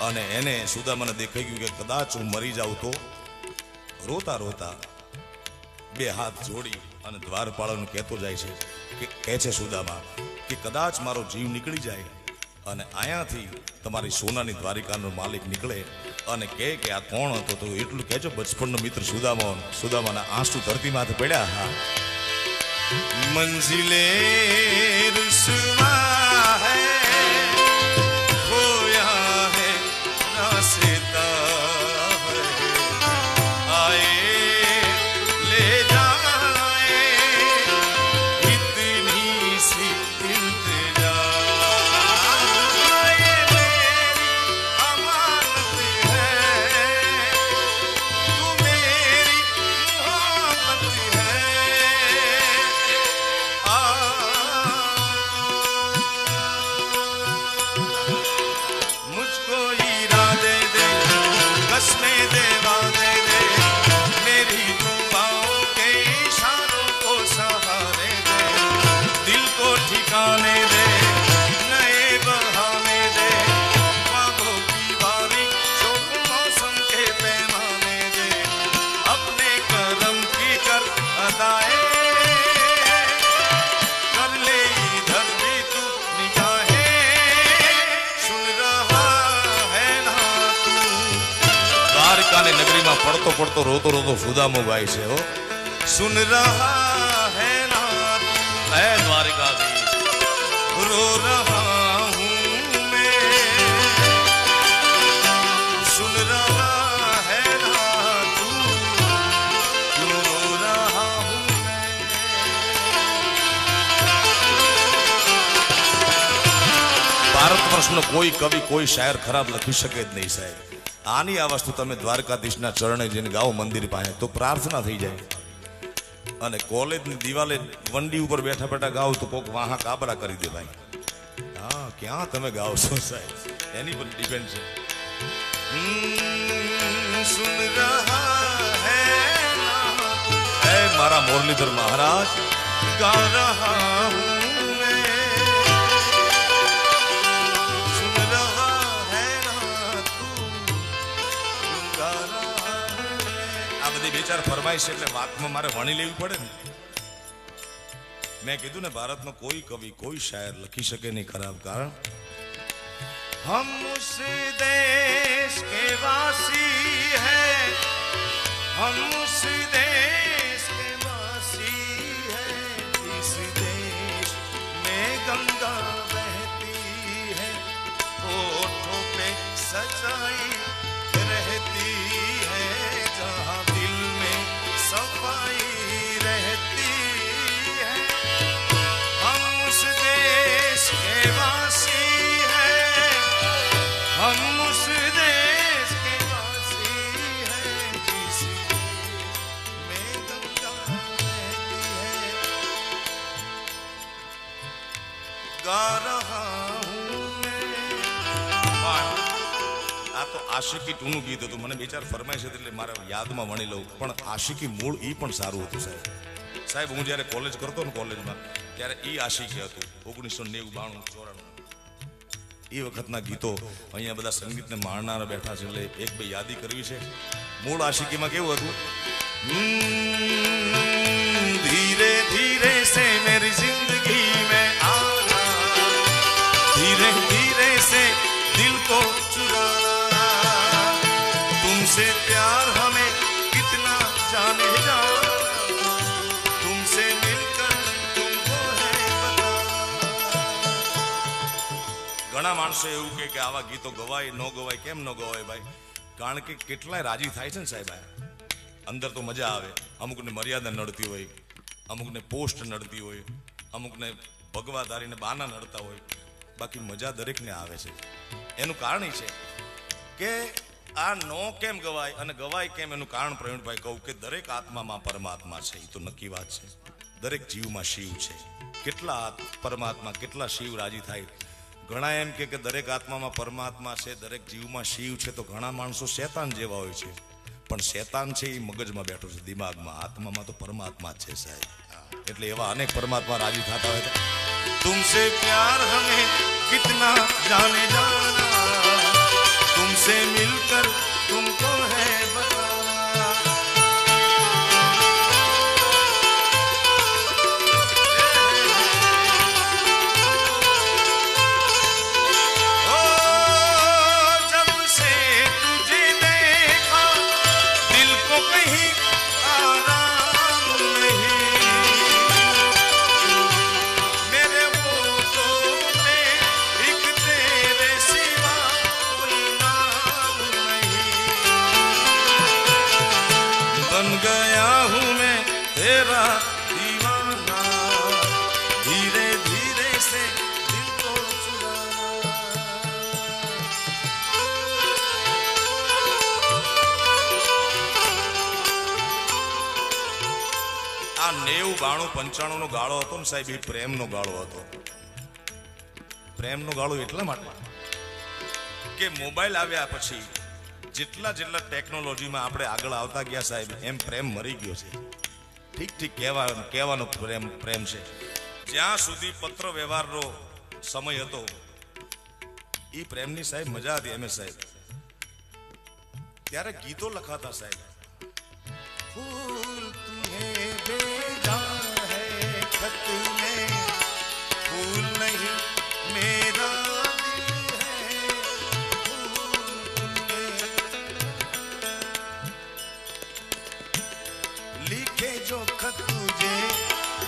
અને એને સુદામાને દેખાઈ ગયું કે કદાચ હું મરી જાઉં તો. રોતા રોતા બે હાથ જોડી અને દ્વારપાળાને કહેતો જાય છે કે કહે છે સુદામા કે કદાચ મારો જીવ નીકળી જાય અને અહીંયાથી તમારી સોનાની દ્વારિકાનો માલિક નીકળે અને કહે કે આ કોણ હતો તો એટલું કહેજો બચપણનો મિત્ર સુદામા. સુદામાના આંસુ ધરતી માથે પડ્યા. હા મંજિલે रुसवा है खोया है रास्ता है आए ले जाए इतनी सी इल्तिजा ये मेरी अमानत है तू मेरी मोहब्बत मुझको हीरा दे दे कसमे देवा दे दे मेरी दुआओं के इशारों को सहारे दे दिल को ठिकाने दे नए बहाने दे ख्वाबों की बारी शोक मौसम के पैमाने दे अपने करम की कर अदाए नगरी में पढ़तो पढ़तो रोतो रोतो सुदामो गाय से हो सुन रहा है ना है द्वारिकाधीश रो रहा हूँ मैं सुन रहा है ना तू रो रहा हूँ भारत वर्ष नो कोई कवि कोई शायर खराब लखी सके ज नहीं साहेब. आनी आ वस्तु तमे द्वारकाधीशना चरणे जईने गाओ मंदिर पासे तो प्रार्थना थई जाए अने कॉलेजनी दीवाले वंडी ऊपर बैठा बैठा गाओ तो कोक वहां काबरा करी दे भाई. हाँ क्या तमे गाओ छो साहेब एनी पर डिपेंड छे. सुन रहा है ना ए मारा मुरलीधर महाराज गा रहा हूं बेचार फरमाइश એટલે વાતમાં મારે વણી લેવી પડે ને. મેં કીધું ને ભારતમાં કોઈ કવિ કોઈ શાયર લખી શકે નહીં ખરાબ કારણ हम उस देश के वासी हैं हम उस देश के वासी हैं इस देश में गंगा बहती है होठों पे सच्चाई रहती है जहाँ दिल में सफाई रहती है हम उस देश के वासी हैं हम उस देश के वासी हैं जिस में गंगा बहती है गा रहा हूँ मैं. આ તો આશિકી ટૂનું ગીત હતું મને વિચાર ફરમાય છે એટલે મારે યાદમાં વણી લઉં પણ આશિકી મૂળ એ પણ સારું હતું સાહેબ. સાહેબ હું જ્યારે કોલેજ કરતો ને કોલેજમાં ત્યારે એ આશિકી હતું 1990 92 94 એ વખતના ગીતો અહીંયા બધા સંગીતને માણનારા બેઠા છે એટલે એક બે યાદી કરવી છે. મૂળ આશિકીમાં કેવું હતું ધીરે ધીરે સે મેરી જિંદગી મેં આના ધીરે ધીરે સે દિલ को चुराना तुमसे प्यार हमें कितना जाने जा तुमसे मिलकर तुमको है पता. ઘણા માણસો એવું કે આવા ગીતો ગવાય ન ગવાય કેમ ન ગવાય ભાઈ કારણ કે કેટલાય રાજી થાય છે ને સાહેબ અંદર તો મજા આવે અમુકને મર્યાદા નડતી હોય અમુકને પોસ્ટ નડતી હોય અમુકને ભગવાધારીને બાના નડતા હોય બાકી મજા દરેકને આવે છે. એનું કારણ એ છે કે આ નો કેમ ગવાય અને ગવાય કેમ એનું કારણ પ્રવીણભાઈ કહું કે દરેક આત્મામાં પરમાત્મા છે એ તો નક્કી વાત છે. દરેક જીવમાં શિવ છે. કેટલા પરમાત્મા કેટલા શિવ રાજી થાય. ઘણા એમ કે દરેક આત્મામાં પરમાત્મા છે દરેક જીવમાં શિવ છે તો ઘણા માણસો શેતાન જેવા હોય છે પણ શેતાન છે એ મગજમાં બેઠો છે દિમાગમાં આત્મામાં તો પરમાત્મા જ છે સાહેબ. એટલે એવા અનેક પરમાત્મા રાજી થતા હોય तुमसे प्यार हमें कितना जाने जाना, तुमसे मिलकर तुमको है बताना। ओ जब से तुझे देखा दिल को कहीं आराम नहीं, मेरे होठों पे एक तेरे सिवा कोई नाम नहीं। बन गया हूँ मैं तेरा दीवाना, धीरे धीरे से दिल को चुराना। આ 90, 92, 95 નો ગાળો હતો ને સાહેબ, એ પ્રેમનો ગાળો હતો. પ્રેમનો ગાળો એટલા માટે કે મોબાઈલ આવ્યા પછી જેટલા જેટલા ટેકનોલોજીમાં આપણે આગળ આવતા ગયા સાહેબ, એમ પ્રેમ મરી ગયો છે. ઠીક ઠીક કહેવાનો પ્રેમ છે. જ્યાં સુધી પત્ર વ્યવહારનો સમય હતો એ પ્રેમની સાહેબ મજા હતી. એમ સાહેબ ત્યારે ગીતો લખાતા સાહેબ, फूल तुम्हें भेजा है खत में, फूल नहीं मेरा दिल है, फूल तुम्हें लिखे जो खत तुझे,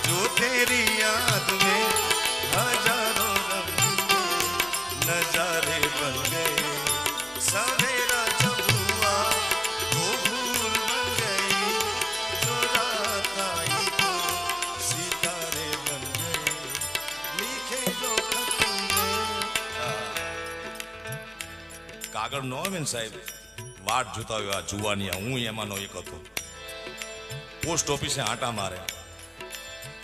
जो तेरी याद में हजारों रंग के नजारे बन गए. सवेरा जब हुआ तो भूल बन गई, जो रात आई तो सितारे बन गए, लिखे जो खत तुझे. કાગળ નો આવે ને સાહેબ, વાટ જોતા હોય આ જુવાનિયા, હું એમાંનો એક હતો. પોસ્ટ ઓફિસે આંટા મારે,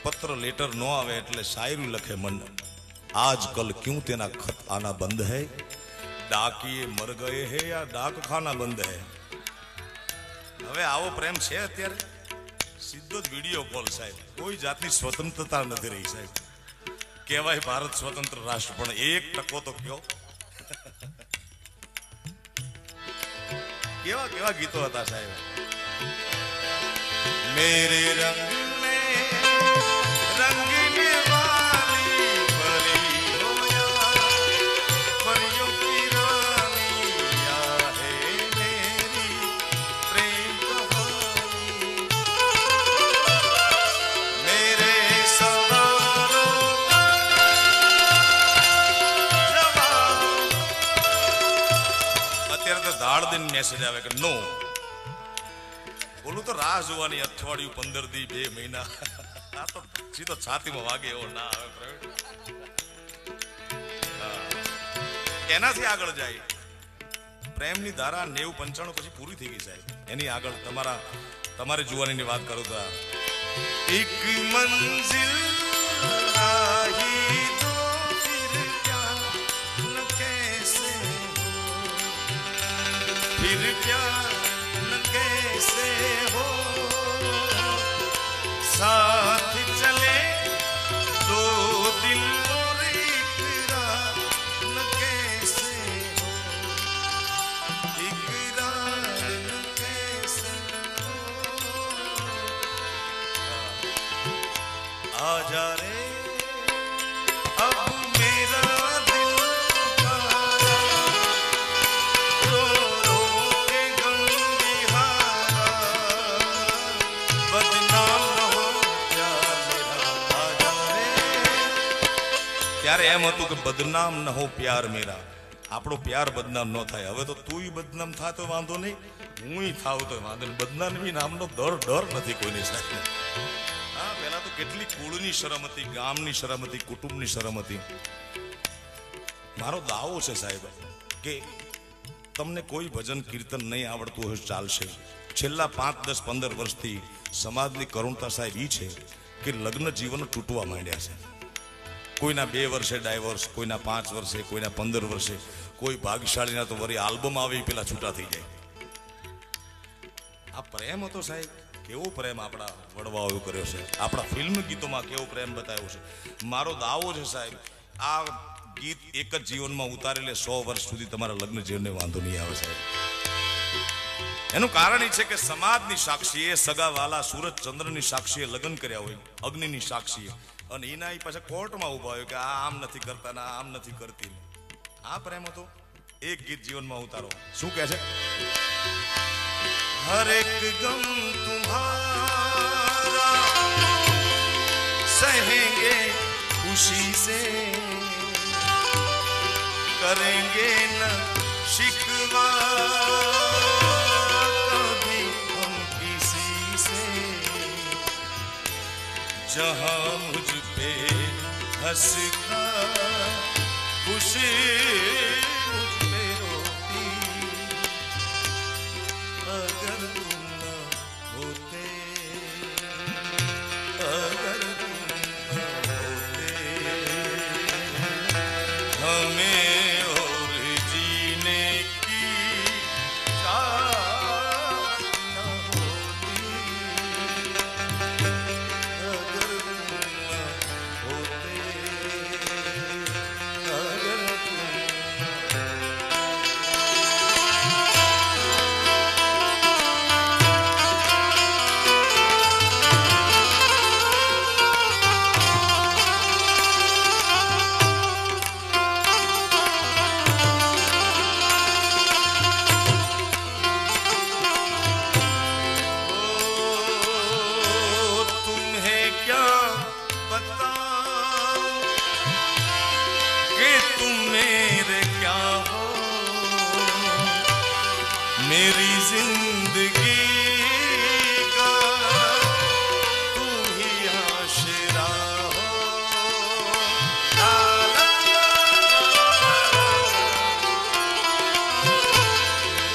પત્ર લેટર નો આવે એટલે શાયરી લખે મન, આજકલ ક્યું તેના ખત આના બંધ હૈ, ડાકીએ મર ગયે હે યા ડાક ખાના બંધ હૈ. હવે આવો પ્રેમ છે અત્યારે? સીધો જ વિડીયો કોલ સાહેબ. કોઈ જાતની સ્વતંત્રતા નથી રહી સાહેબ. કહેવાય ભારત સ્વતંત્ર રાષ્ટ્ર, પણ 1% તો કયો. કેવા કેવા ગીતો હતા સાહેબ. मेरे रंग में रंगने वाली परी हो या परियों की रानी, या है मेरी प्रेम कहानी. मेरे सवालों का जवाब. અત્યારે તો દાડ દિન મેસેજ આવે કે નો, બોલું તો રાહ જોવાની, અઠવાડિયું 15 દી 2 મહિના, આ તો સીધો છાતીમાં વાગે એવો ના આવે પ્રવીણ. એનાથી આગળ જાય પ્રેમની ધારા 90-95 પછી પૂરી થઈ ગઈ સાહેબ. એની આગળ તમારે જુવાનીની વાત કરું તો એક મંઝિલ આહી તો ફિર પ્યાર ન કૈસે હો, ફિર પ્યાર कैसे हो, साथ चले दो दिल और इकरार न कैसे हो, इकरार न कैसे हो. आजा रे अब मेरा दिल रो रो के गम ત્યારે એમ હતું કે બદનામ ન હો પ્યાર મેરા, આપણો પ્યાર બદનામ ન થાય. હવે તો તુંય બદનામ થા તો વાંધો નહીં, હુંય થાવ તો વાંધો નહીં. બદનામી નામનો ડર નથી કોઈની સાથે. હા, પહેલા તો કેટલી કુળની શરમ હતી, ગામની શરમ હતી, કુટુંબની શરમ હતી. મારો દાવો છે સાહેબ કે તમને કોઈ ભજન કીર્તન નહીં આવડતું હોય ચાલશે. છેલ્લા 5, 10, 15 વર્ષથી સમાજની કરુણતા સાહેબ એ છે કે લગ્ન જીવન તૂટવા માંડ્યા છે. કોઈના 2 વર્ષે ડાયવોર્સ, કોઈના 5 વર્ષે, કોઈના 15 વર્ષે, કોઈ ભાગ્યશાળીના તો વળી આલ્બમ આવે પેલા છૂટા થઈ જાય. આ પ્રેમ હતો સાહેબ કેવો પ્રેમ આપણા વડવાઓએ કર્યો છે, આપણા ફિલ્મ ગીતોમાં કેવો પ્રેમ બતાવ્યો છે. મારો દાવો છે સાહેબ, આ ગીત એક જ જીવનમાં ઉતારી લે 100 વર્ષ સુધી તમારા લગ્ન જીવનને વાંધો નહીં આવે સાહેબ. એનું કારણ એ છે કે સમાજની સાક્ષીએ, સગાવાલા સૂરજચંદ્રની સાક્ષીએ લગ્ન કર્યા હોય, અગ્નિની સાક્ષીએ, અને એના પાછા કોર્ટમાં ઉભા હોય કે આ આમ નથી કરતા ને આમ નથી કરતી. આ પ્રેમ હતો. એક ગીત જીવનમાં ઉતારો. શું કહે છે? હર એક ગમ તુમ્હારા સહેંગે ખુશી સે, करेंगे न शिकवा कभी हम किसी से, जहां मुझ पे हंसता खुशी मुझ पे रोती, अगर तुम न होते, अगर तुम न होते हमें मेरी जिंदगी का तू ही आशिरा हो,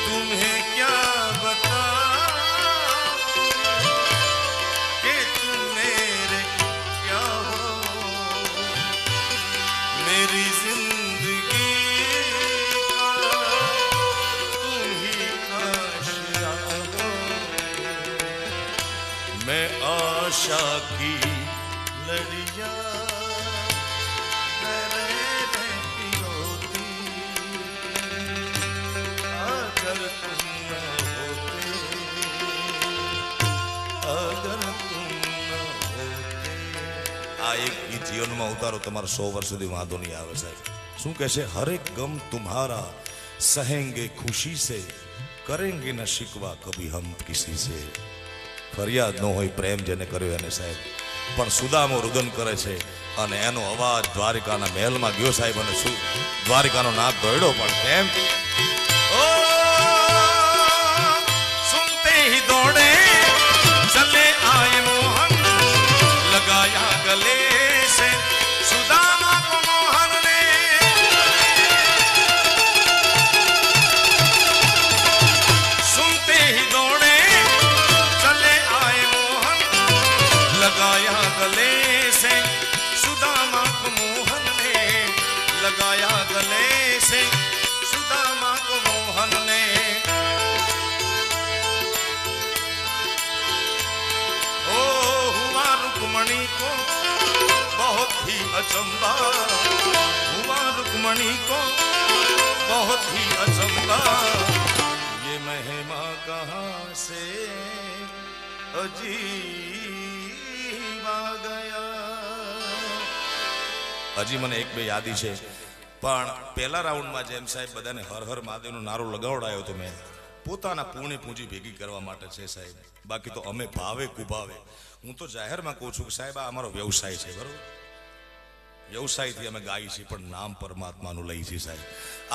तुम्हें क्या बताऊं कि तुम मेरे क्या हो, मेरी जिंदगी मैं आशा की लड़ियां रहती होती, अगर तुम न होते, अगर तुम न होते. આ એક ગીત જીવનમાં ઉતારો, તમારે 100 વર્ષ સુધી વાંધો નહીં આવે સાહેબ. શું કહે છે? હર એક ગમ તુમ્હારા સહેંગે ખુશી સે, કરેંગે ન શિકવા કભી હમ કિસી સે. ફરિયાદ ન હોય પ્રેમ જેને કર્યો એને સાહેબ, પણ સુદામો રુદન કરે છે અને એનો અવાજ દ્વારિકાના મહેલમાં ગયો સાહેબ, અને શું દ્વારિકાનો નાક દોડ્યો. પણ કેમ? ઓ સુનતે હી દોડે ચલે આયે મોહન, લગાયા ગલે સે સુદામા કો મોહન ને, સુનતે હી દોડે लगाया गले से सुदामा को मोहन ने, लगाया गले से सुदामा को मोहन ने. ओ हुआ रुक्मणी को बहुत ही अचंबा, हुआ रुक्मणी को बहुत ही अचंबा, ये महिमा कहाँ से હજી મને એક બે યાદી છે, પણ પહેલા રાઉન્ડમાં જેમ સાહેબ બધાને હર હર મહાદેવનો નારો લગાવડાયો તો મેં પોતાના પૂણે પૂંજી ભેગી કરવા માટે છે સાહેબ. બાકી તો અમે ભાવે કુભાવે, હું તો જાહેરમાં કહું છું કે સાહેબ આ અમારો વ્યવસાય છે, બરોબર? વ્યવસાયથી અમે ગાઈ છીએ, પણ નામ પરમાત્માનું લઈ છીએ સાહેબ.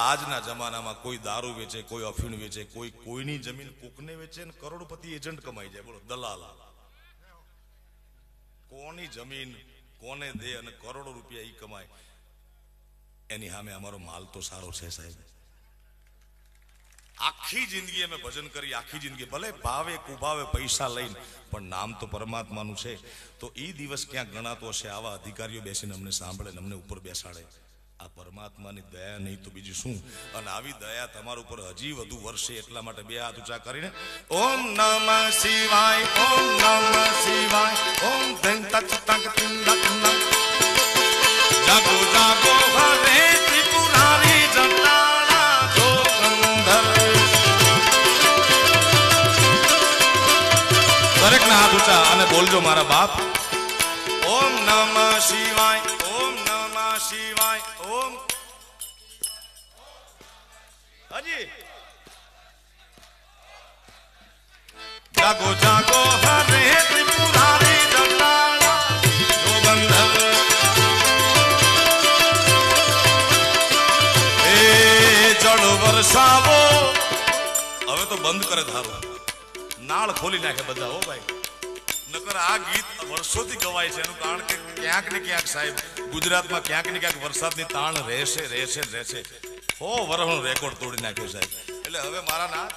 આજના જમાનામાં કોઈ દારૂ વેચે, કોઈ અફીણ વેચે, કોઈ કોઈની જમીન કોકને વેચે ને કરોડપતિ એજન્ટ કમાઈ જાય. બોલો, દલાલા કોની જમીન કોને દે અને કરોડો રૂપિયા ઈ કમાય, એની સામે અમારો માલ તો સારો છે સાહેબ. આખી જિંદગી અમે ભજન કરી, આખી જિંદગી ભલે ભાવે કુભાવે પૈસા લઈને, પણ નામ તો પરમાત્માનું છે. તો એ દિવસ ક્યાંક ગણાતો હશે, આવા અધિકારીઓ બેસીને અમને સાંભળે ને અમને ઉપર બેસાડે. આ પરમાત્માની દયા નહીં તો બીજું શું? અને આવી દયા તમારા ઉપર હજી વધુ વર્ષે એટલા માટે બે હાથ ઊંચા કરીને ઓમ નમઃ શિવાય, ઓમ નમઃ શિવાય, ઓમ ધન તચ તક તિંદક જાગો જાગો હરે ત્રિપુરારી જટાળા જોગંધર. દરેકના હાથ ઊંચા અને બોલજો મારા બાપ. ઓમ નમઃ શિવાય, ઓમ નમઃ શિવાય, ઓમ. હાજી જાગો જાગો હરે ત્રિપુરારી જટાળા જોગંધર. એ જળ વરસાવો. હવે તો બંધ કરે ધારો, નાળ ખોલી નાખે બધા. હો ભાઈ, નકર આ ગીત વર્ષોથી ગવાય છે. એનું કારણ કે ક્યાંક ને ક્યાંક સાહેબ ગુજરાતમાં ક્યાંક ને ક્યાંક વરસાદની તાણ રહેશે રહેશે રહેશે. હો વરહનો રેકોર્ડ તોડી નાખ્યો સાહેબ. એટલે હવે મારા ના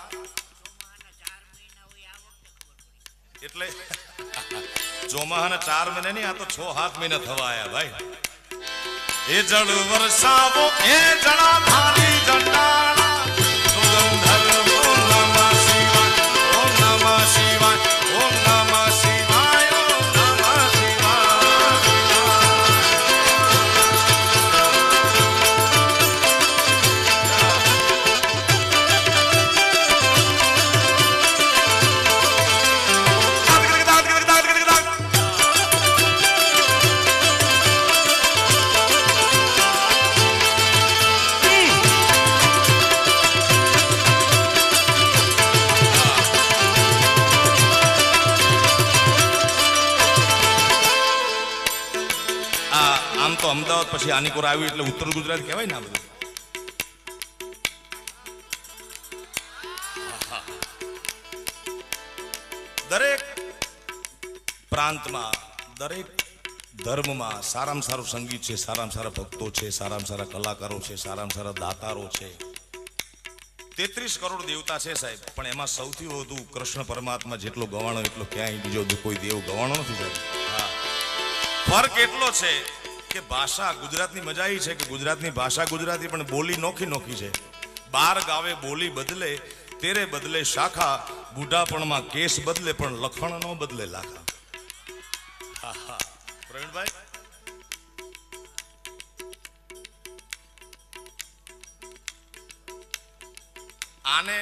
એટલે ચોમાહાના 4 મહિના નહીં, આ તો 6-7 મહિના થવા આયા ભાઈ. એ જળ વરસાવો એ જળાધારી જટાળા જોગંધર. ઓમ નમઃ શિવાય, ઓમ નમઃ શિવાય, ઓમ નમઃ શિવાય, ઓમ નમઃ શિવાય. આમ તો અમદાવાદ પછી આની કોર આવ્યું એટલે ઉત્તર ગુજરાત કહેવાય ને આ બધું. દરેક પ્રાંતમાં, દરેક ધર્મમાં સારામાં સારું સંગીત છે, સારામાં સારા ભક્તો છે, સારામાં સારા કલાકારો છે, સારામાં સારા દાતારો છે. 33 કરોડ દેવતા છે સાહેબ, પણ એમાં સૌથી વધુ કૃષ્ણ પરમાત્મા જેટલો ગવાણો એટલો ક્યાંય બીજો કોઈ દેવ ગવાણો નથી સાહેબ. હા, ફર્ક એટલો છે કે ભાષા ગુજરાતની મજા એ છે કે ગુજરાતની ભાષા ગુજરાતી પણ બોલી નોખી નોખી છે. 12 ગાવે બોલી બદલે, તેરે બદલે શાખા, બુઢાપણમાં કેસ બદલે પણ લખણ નો બદલે લાખા. હા હા પ્રવીણભાઈ, આને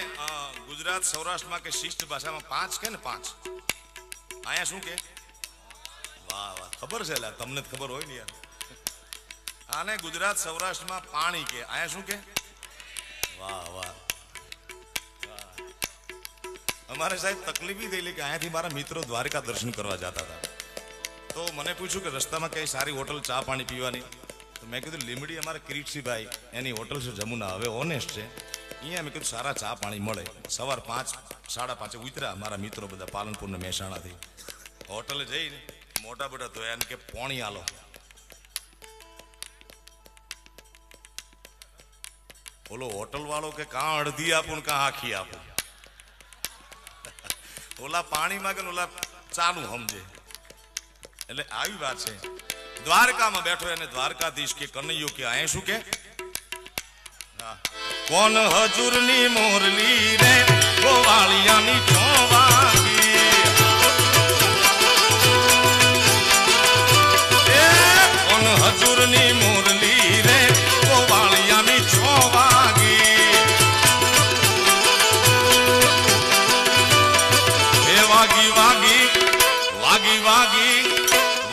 ગુજરાત સૌરાષ્ટ્રમાં કે શિષ્ટ ભાષામાં 5 કે ને 5. અહીંયા શું કે? વાહ વાહ, ખબર છે લા, તમને ખબર હોય ને યાર. આને ગુજરાત સૌરાષ્ટ્રમાં પાણી કે, અહીંયા શું કે? વાહ વાહ. અમારે સાહેબ તકલીફ ઈ થયેલી કે અહીંયાથી મારા મિત્રો દ્વારકા દર્શન કરવા જતા હતા. તો મને પૂછ્યું કે રસ્તામાં કઈ સારી હોટલ ચા પાણી પીવાની. તો મેં કીધું લીમડી અમારે કિરીટસિંહભાઈ એની હોટલ છે જમુના, હવે ઓનેસ્ટ છે. અહીંયા મેં કીધું સારા ચા પાણી મળે. સવાર 5-5:30 ઉતર્યા મારા મિત્રો બધા પાલનપુર ને મહેસાણાથી. હોટલે જઈને મોટા બધા તો એમ કે પોણી આલો. ઓલો હોટલ વાળો કે કાં અડધી આપું કાં આખી આપું. ઓલા પાણી માંગે ને ઓલા ચાનું સમજે. એટલે આવી વાત છે. દ્વારકામાં બેઠો એને દ્વારકાધીશ કે કનૈયો કે અહીંયા શું કે? કોણ હજુરની મોરલી રે ગોવાળિયાની ચોવાગી. કોણ હજુરની મોરલી રે ગોવાળિયાની ચોવાગી. એ વાગી વાગી વાગી વાગી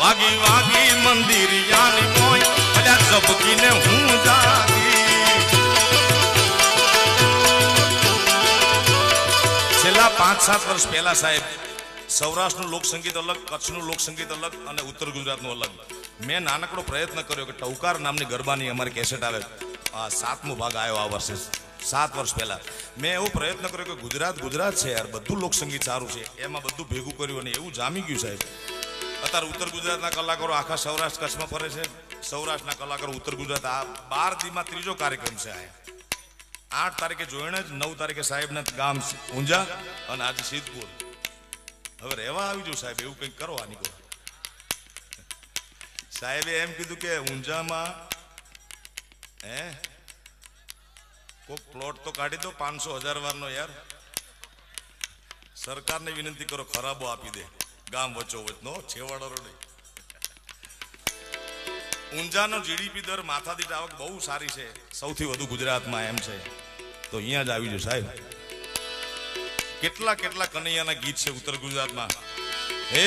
વાગી વાગી મંદિર યાની મોય અલ્યા ઝબકીને હું જાગી. છેલ્લા 5-7 વર્ષ પહેલા સાહેબ સૌરાષ્ટ્રનું લોકસંગીત અલગ, કચ્છનું લોકસંગીત અલગ અને ઉત્તર ગુજરાતનું અલગ. મેં નાનકડો પ્રયત્ન કર્યો કે ટૌકાર નામની ગરબાની અમારી કેસેટ આવે, 7મો ભાગ આવ્યો આ વર્ષે 7 વર્ષ પહેલા. મેં એવો પ્રયત્ન કર્યો કે ગુજરાત ગુજરાત છે યાર, બધું લોકસંગીત સારું છે, એમાં બધું ભેગું કર્યું અને એવું જામી ગયું સાહેબ. અત્યારે ઉત્તર ગુજરાતના કલાકારો આખા સૌરાષ્ટ્ર કચ્છમાં ફરે છે, સૌરાષ્ટ્રના કલાકારો ઉત્તર ગુજરાત. આ 12 દીમાં 3જો કાર્યક્રમ છે. આ 8 તારીખે જોઈને જ 9 તારીખે સાહેબના ગામ ઊંઝા અને આજે સિદ્ધપુર. હવે રહેવા આવી જો સાહેબ, એવું કંઈક કરો. આની કોઈ સાહેબે એમ કીધું કે ઊંઝામાં હે કોક પ્લોટ તો કાઢી દો 500,000 વારનો યાર. સરકારને વિનંતી કરો ખરાબો આપી દે ગામ વચ્ચો વચનો છેવાડો નહીં. ઊંઝાનો જીડીપી દર માથાદીઠ આવક બહુ સારી છે, સૌથી વધુ ગુજરાતમાં એમ છે. તો અહીંયા જ આવી જો સાહેબ. કેટલા કેટલા કનૈયાના ગીત છે ઉત્તર ગુજરાતમાં. હે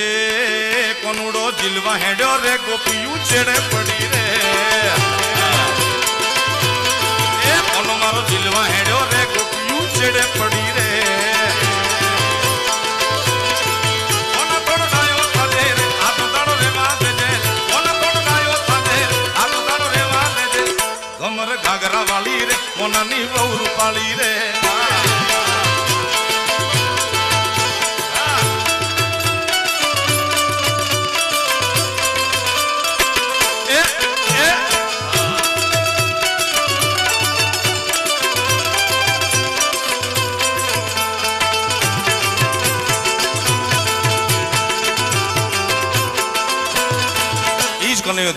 કોનુડો જીલવા હેડ્યો રે ગોપિયું છેડે પડી રે. એ કોનો મારો જીલવા હેડ્યો રે ગોપિયું છેડે પડી રે. કોનો થોડો ડાયો થાદે રે આ તો દાડો રે વાદે જે. કોનો થોડો ડાયો થાદે આ તો દાડો રે વાદે જે. ગમર ઘાઘરા વાળી રે કોનાની વહુ રૂપાળી રે.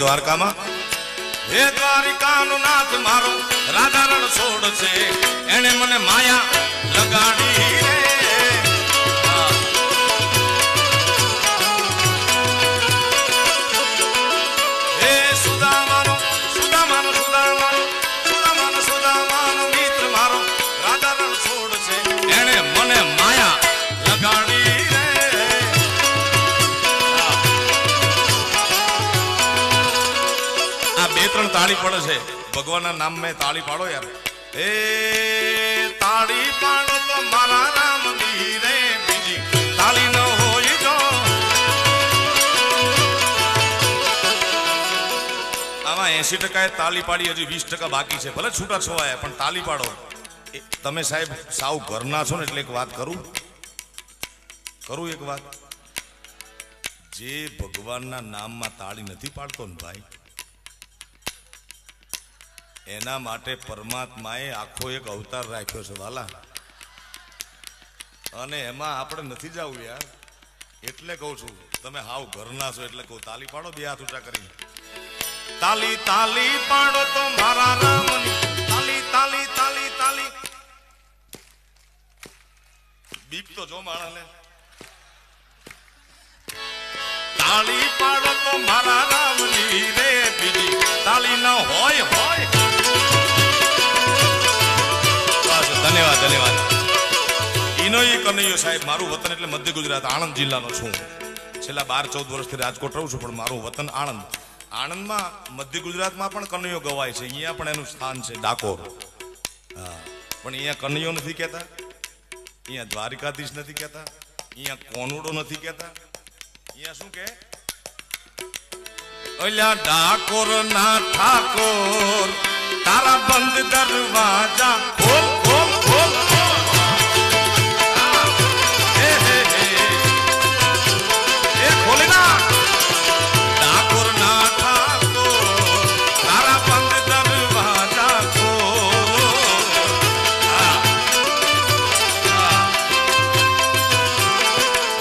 દ્વારકામાં હે દ્વારિકાનો નાથ મારો રાધા રણ છોડ છે. એને મને માયા લગાડી રે. હે સુદામાનો સુદામાનો સુદામાનો સુદામાનો સુદામાનો મિત્ર મારો રાધા રણ છોડ છે. એને મને માયા લગાડી. બે ત્રણ તાળી પડે છે ભગવાનના નામ મેં તાળી પાડો યાર. એ તાળી પાડો તો મારા રામ દી રે બીજી તાળી ન હોય જો. આમાં 80% તાળી પાડી, હજી 20% બાકી છે. ભલે છૂટા છવાયા પણ તાળી પાડો. તમે સાહેબ સાવ ઘરના છો ને એટલે એક વાત કરું એક વાત. જે ભગવાનના નામમાં તાળી નથી પાડતો ને ભાઈ, એના માટે પરમાત્માએ આખો એક અવતાર રાખ્યો છે વાલા. અને એમાં આપણે નથી જવું યાર. એટલે કહું છું તમે હાવ ઘરના છો એટલે કહું તાલી પાડો બે હાથ ઊંચા કરીને. તાલી તાલી પાડો તો મારા રામની તાલી તાલી તાલી તાલી. બીક તો જો માણસને. તાલી પાડો તો મારા રામની રે બીજી તાલી ન હોય હોય. ધન્યવાદ ધન્યવાદ. ઈનો એ કનૈયો સાહેબ. મારું વતન એટલે મધ્ય ગુજરાત, આણંદ જિલ્લાનો છું. છેલ્લા 12-14 વર્ષથી રાજકોટ રહું છું, પણ મારું વતન આણંદ. આણંદમાં મધ્ય ગુજરાતમાં પણ કનૈયો ગવાય છે. અહીંયા પણ એનું સ્થાન છે ડાકોર. હા, પણ અહીંયા કનૈયો નથી કહેતા, અહીંયા દ્વારિકાધીશ નથી કહેતા, અહીંયા કોનુડો નથી કહેતા. અહીંયા શું કે ઓલ્યા ડાકોર ના ઠાકોર તારા બંધ દરવાજા ખોલ ખોલ ખોલ. એ ખોલી ના. ડાકોર ના ઠાકોર તારા બંધ દરવાજા ખોલ.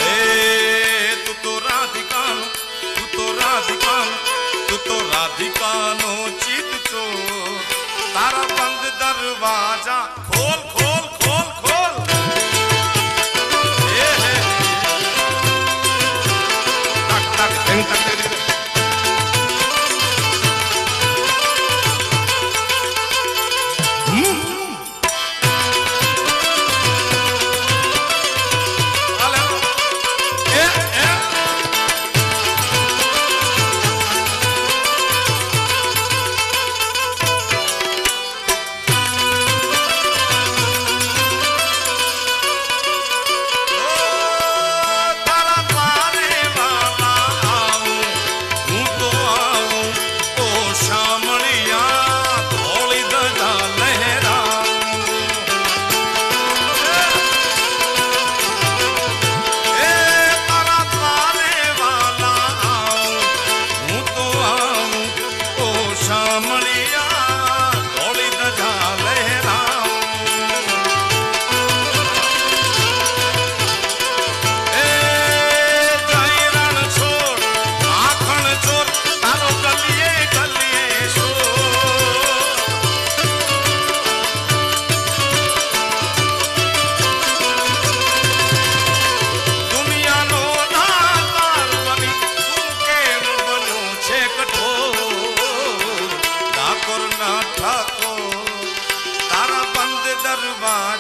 એ તું તો રાધિકાનો તું તો રાધિકાનો તું તો રાધિકાનો ચિત ચોર. તારા બંધ દરવાજા ખોલ ખોલ ખોલ ખોલ. ટક ટક ઢંગ ટક.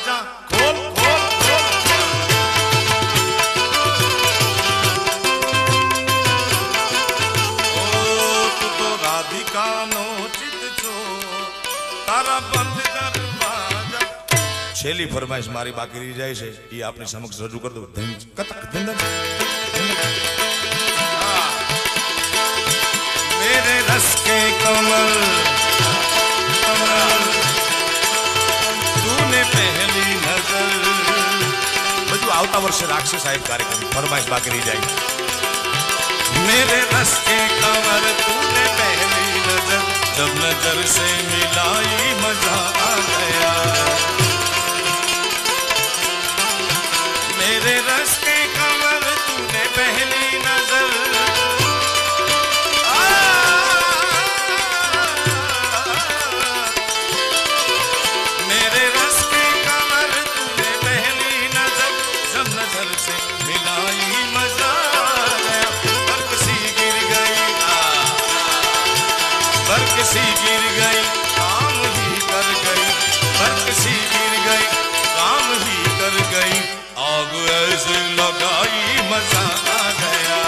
दरवाजा खोल खोल खोल। ओ तू तो राधिका नो चित छोड़, तारा बंद दरवाजा। छेली फरमाइश मारी बाकी रही जाए से ये आपने समक्ष रजू कर दो। कतक धंधन मेरे रस के कमल कमल तूने पहली नजर। बजू आवता वर्ष राक्षस साहिब कार्यक्रम फरमाइश बाकी रही जाए। मेरे रस के कमल तूने पहली नजर, जब नजर से मिलाई मजा आ गया। मेरे रस के कमल तूने पहली नजर, मेरे रस के कमल तूने पहली नजर, जब नजर से मिलाई मजा गया। बर्क सी गिर गई, बर्क सी गिर गई काम ही कर गई। बर्क सी गिर गई काम ही कर गई। आग ऐसे लगाई मजा आ गया।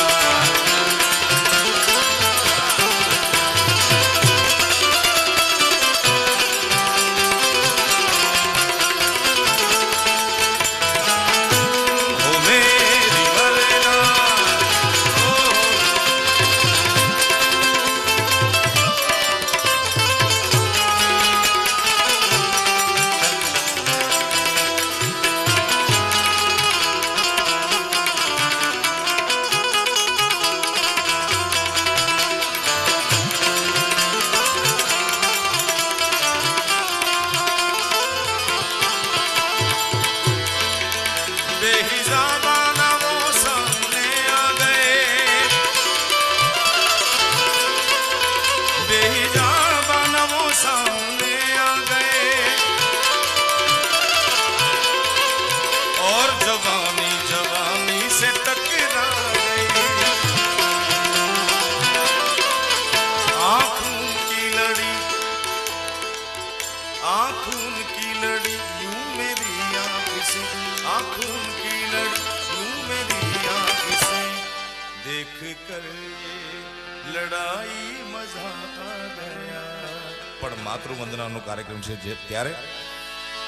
मातृवंदना नो कार्यक्रम छे जे त्यारे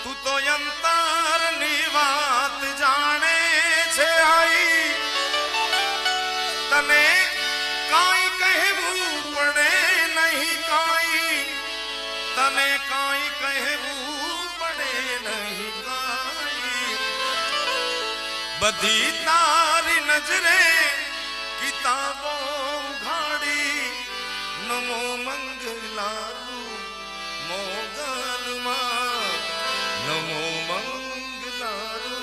तू तो अंतर नी बात जाने छे आई। तने काई कहबू पड़े नहीं काई, तने काई कहबू पड़े नहीं काई। बधी तारी नजरे किताबों उघाड़ी, नमो मंगलारू मोगल मां, नमो मंगलारू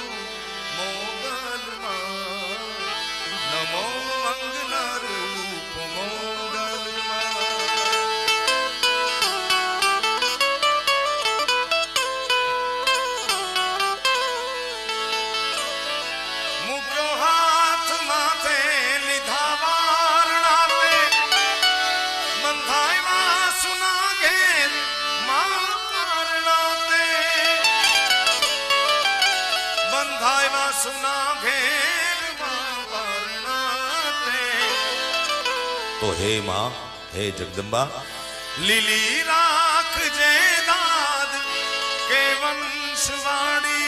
मोगल मां, नमो मंगलारू मोगल मां। मुक्यो हाथ माथे लिधा वारणा पे, बंधाई सुना घेर बंधाई सुना घेर मारनाते। तो हे मां हे जगदम्बा लीली राख जे दाद के वंशवाड़ी,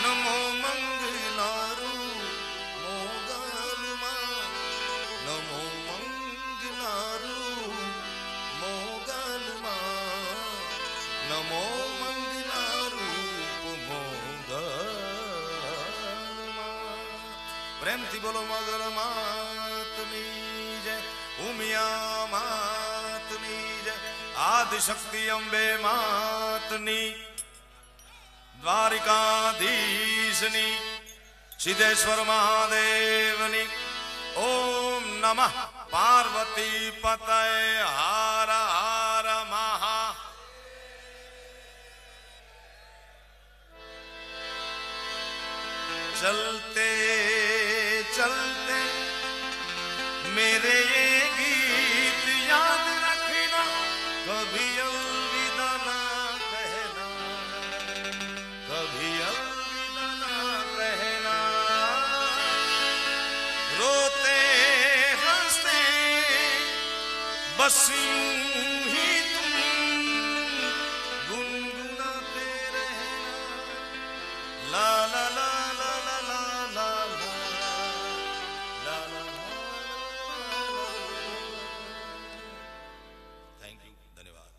नमो मंगलारू मोगल मां, नमो मंगलारू मोगल मां, नमो मंगलारू मोगल। प्रेम थी बोलो मगर मातनी जय, उमिया मातनी जय, आदि शक्ति अंबे मातनी, द्वारिकाधीशनी, सिद्धेश्वर महादेवनी। ओम नमः पार्वती पतये हर हर महा। चलते चलते मेरे ये गीत याद रखना, कभी अलविदा ना कहना, कभी बस यूं ही तुम गुनगुनाते रहना ला ला ला ला ला ला ला ला ला। थैंक यू, धन्यवाद।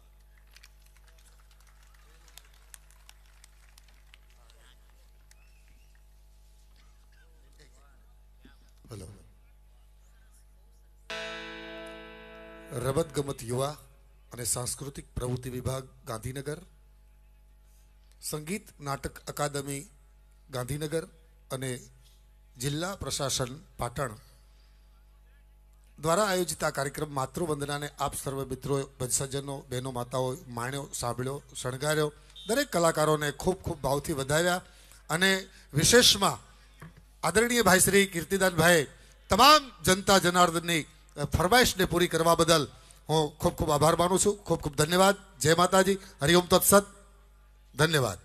બોલો. રમતગમત યુવા અને સાંસ્કૃતિક પ્રવૃત્તિ વિભાગ ગાંધીનગર, સંગીત નાટક અકાદમી ગાંધીનગર અને જિલ્લા પ્રશાસન પાટણ દ્વારા આયોજિત આ કાર્યક્રમ માતૃવંદનાને આપ સર્વ મિત્રો, સજ્જનો, બહેનો, માતાઓ માણ્યો, સાંભળ્યો, શણગાર્યો. દરેક કલાકારોને ખૂબ ખૂબ ભાવથી વધાવ્યા અને વિશેષમાં આદરણીય ભાઈ શ્રી કીર્તિદાનભાઈ તમામ જનતા જનાર્દનની ફરમાઈશને પૂરી કરવા બદલ હું ખૂબ ખૂબ આભાર માનું છું. ખૂબ ખૂબ ધન્યવાદ. જય માતાજી. હરિઓમ તત્સત. ધન્યવાદ.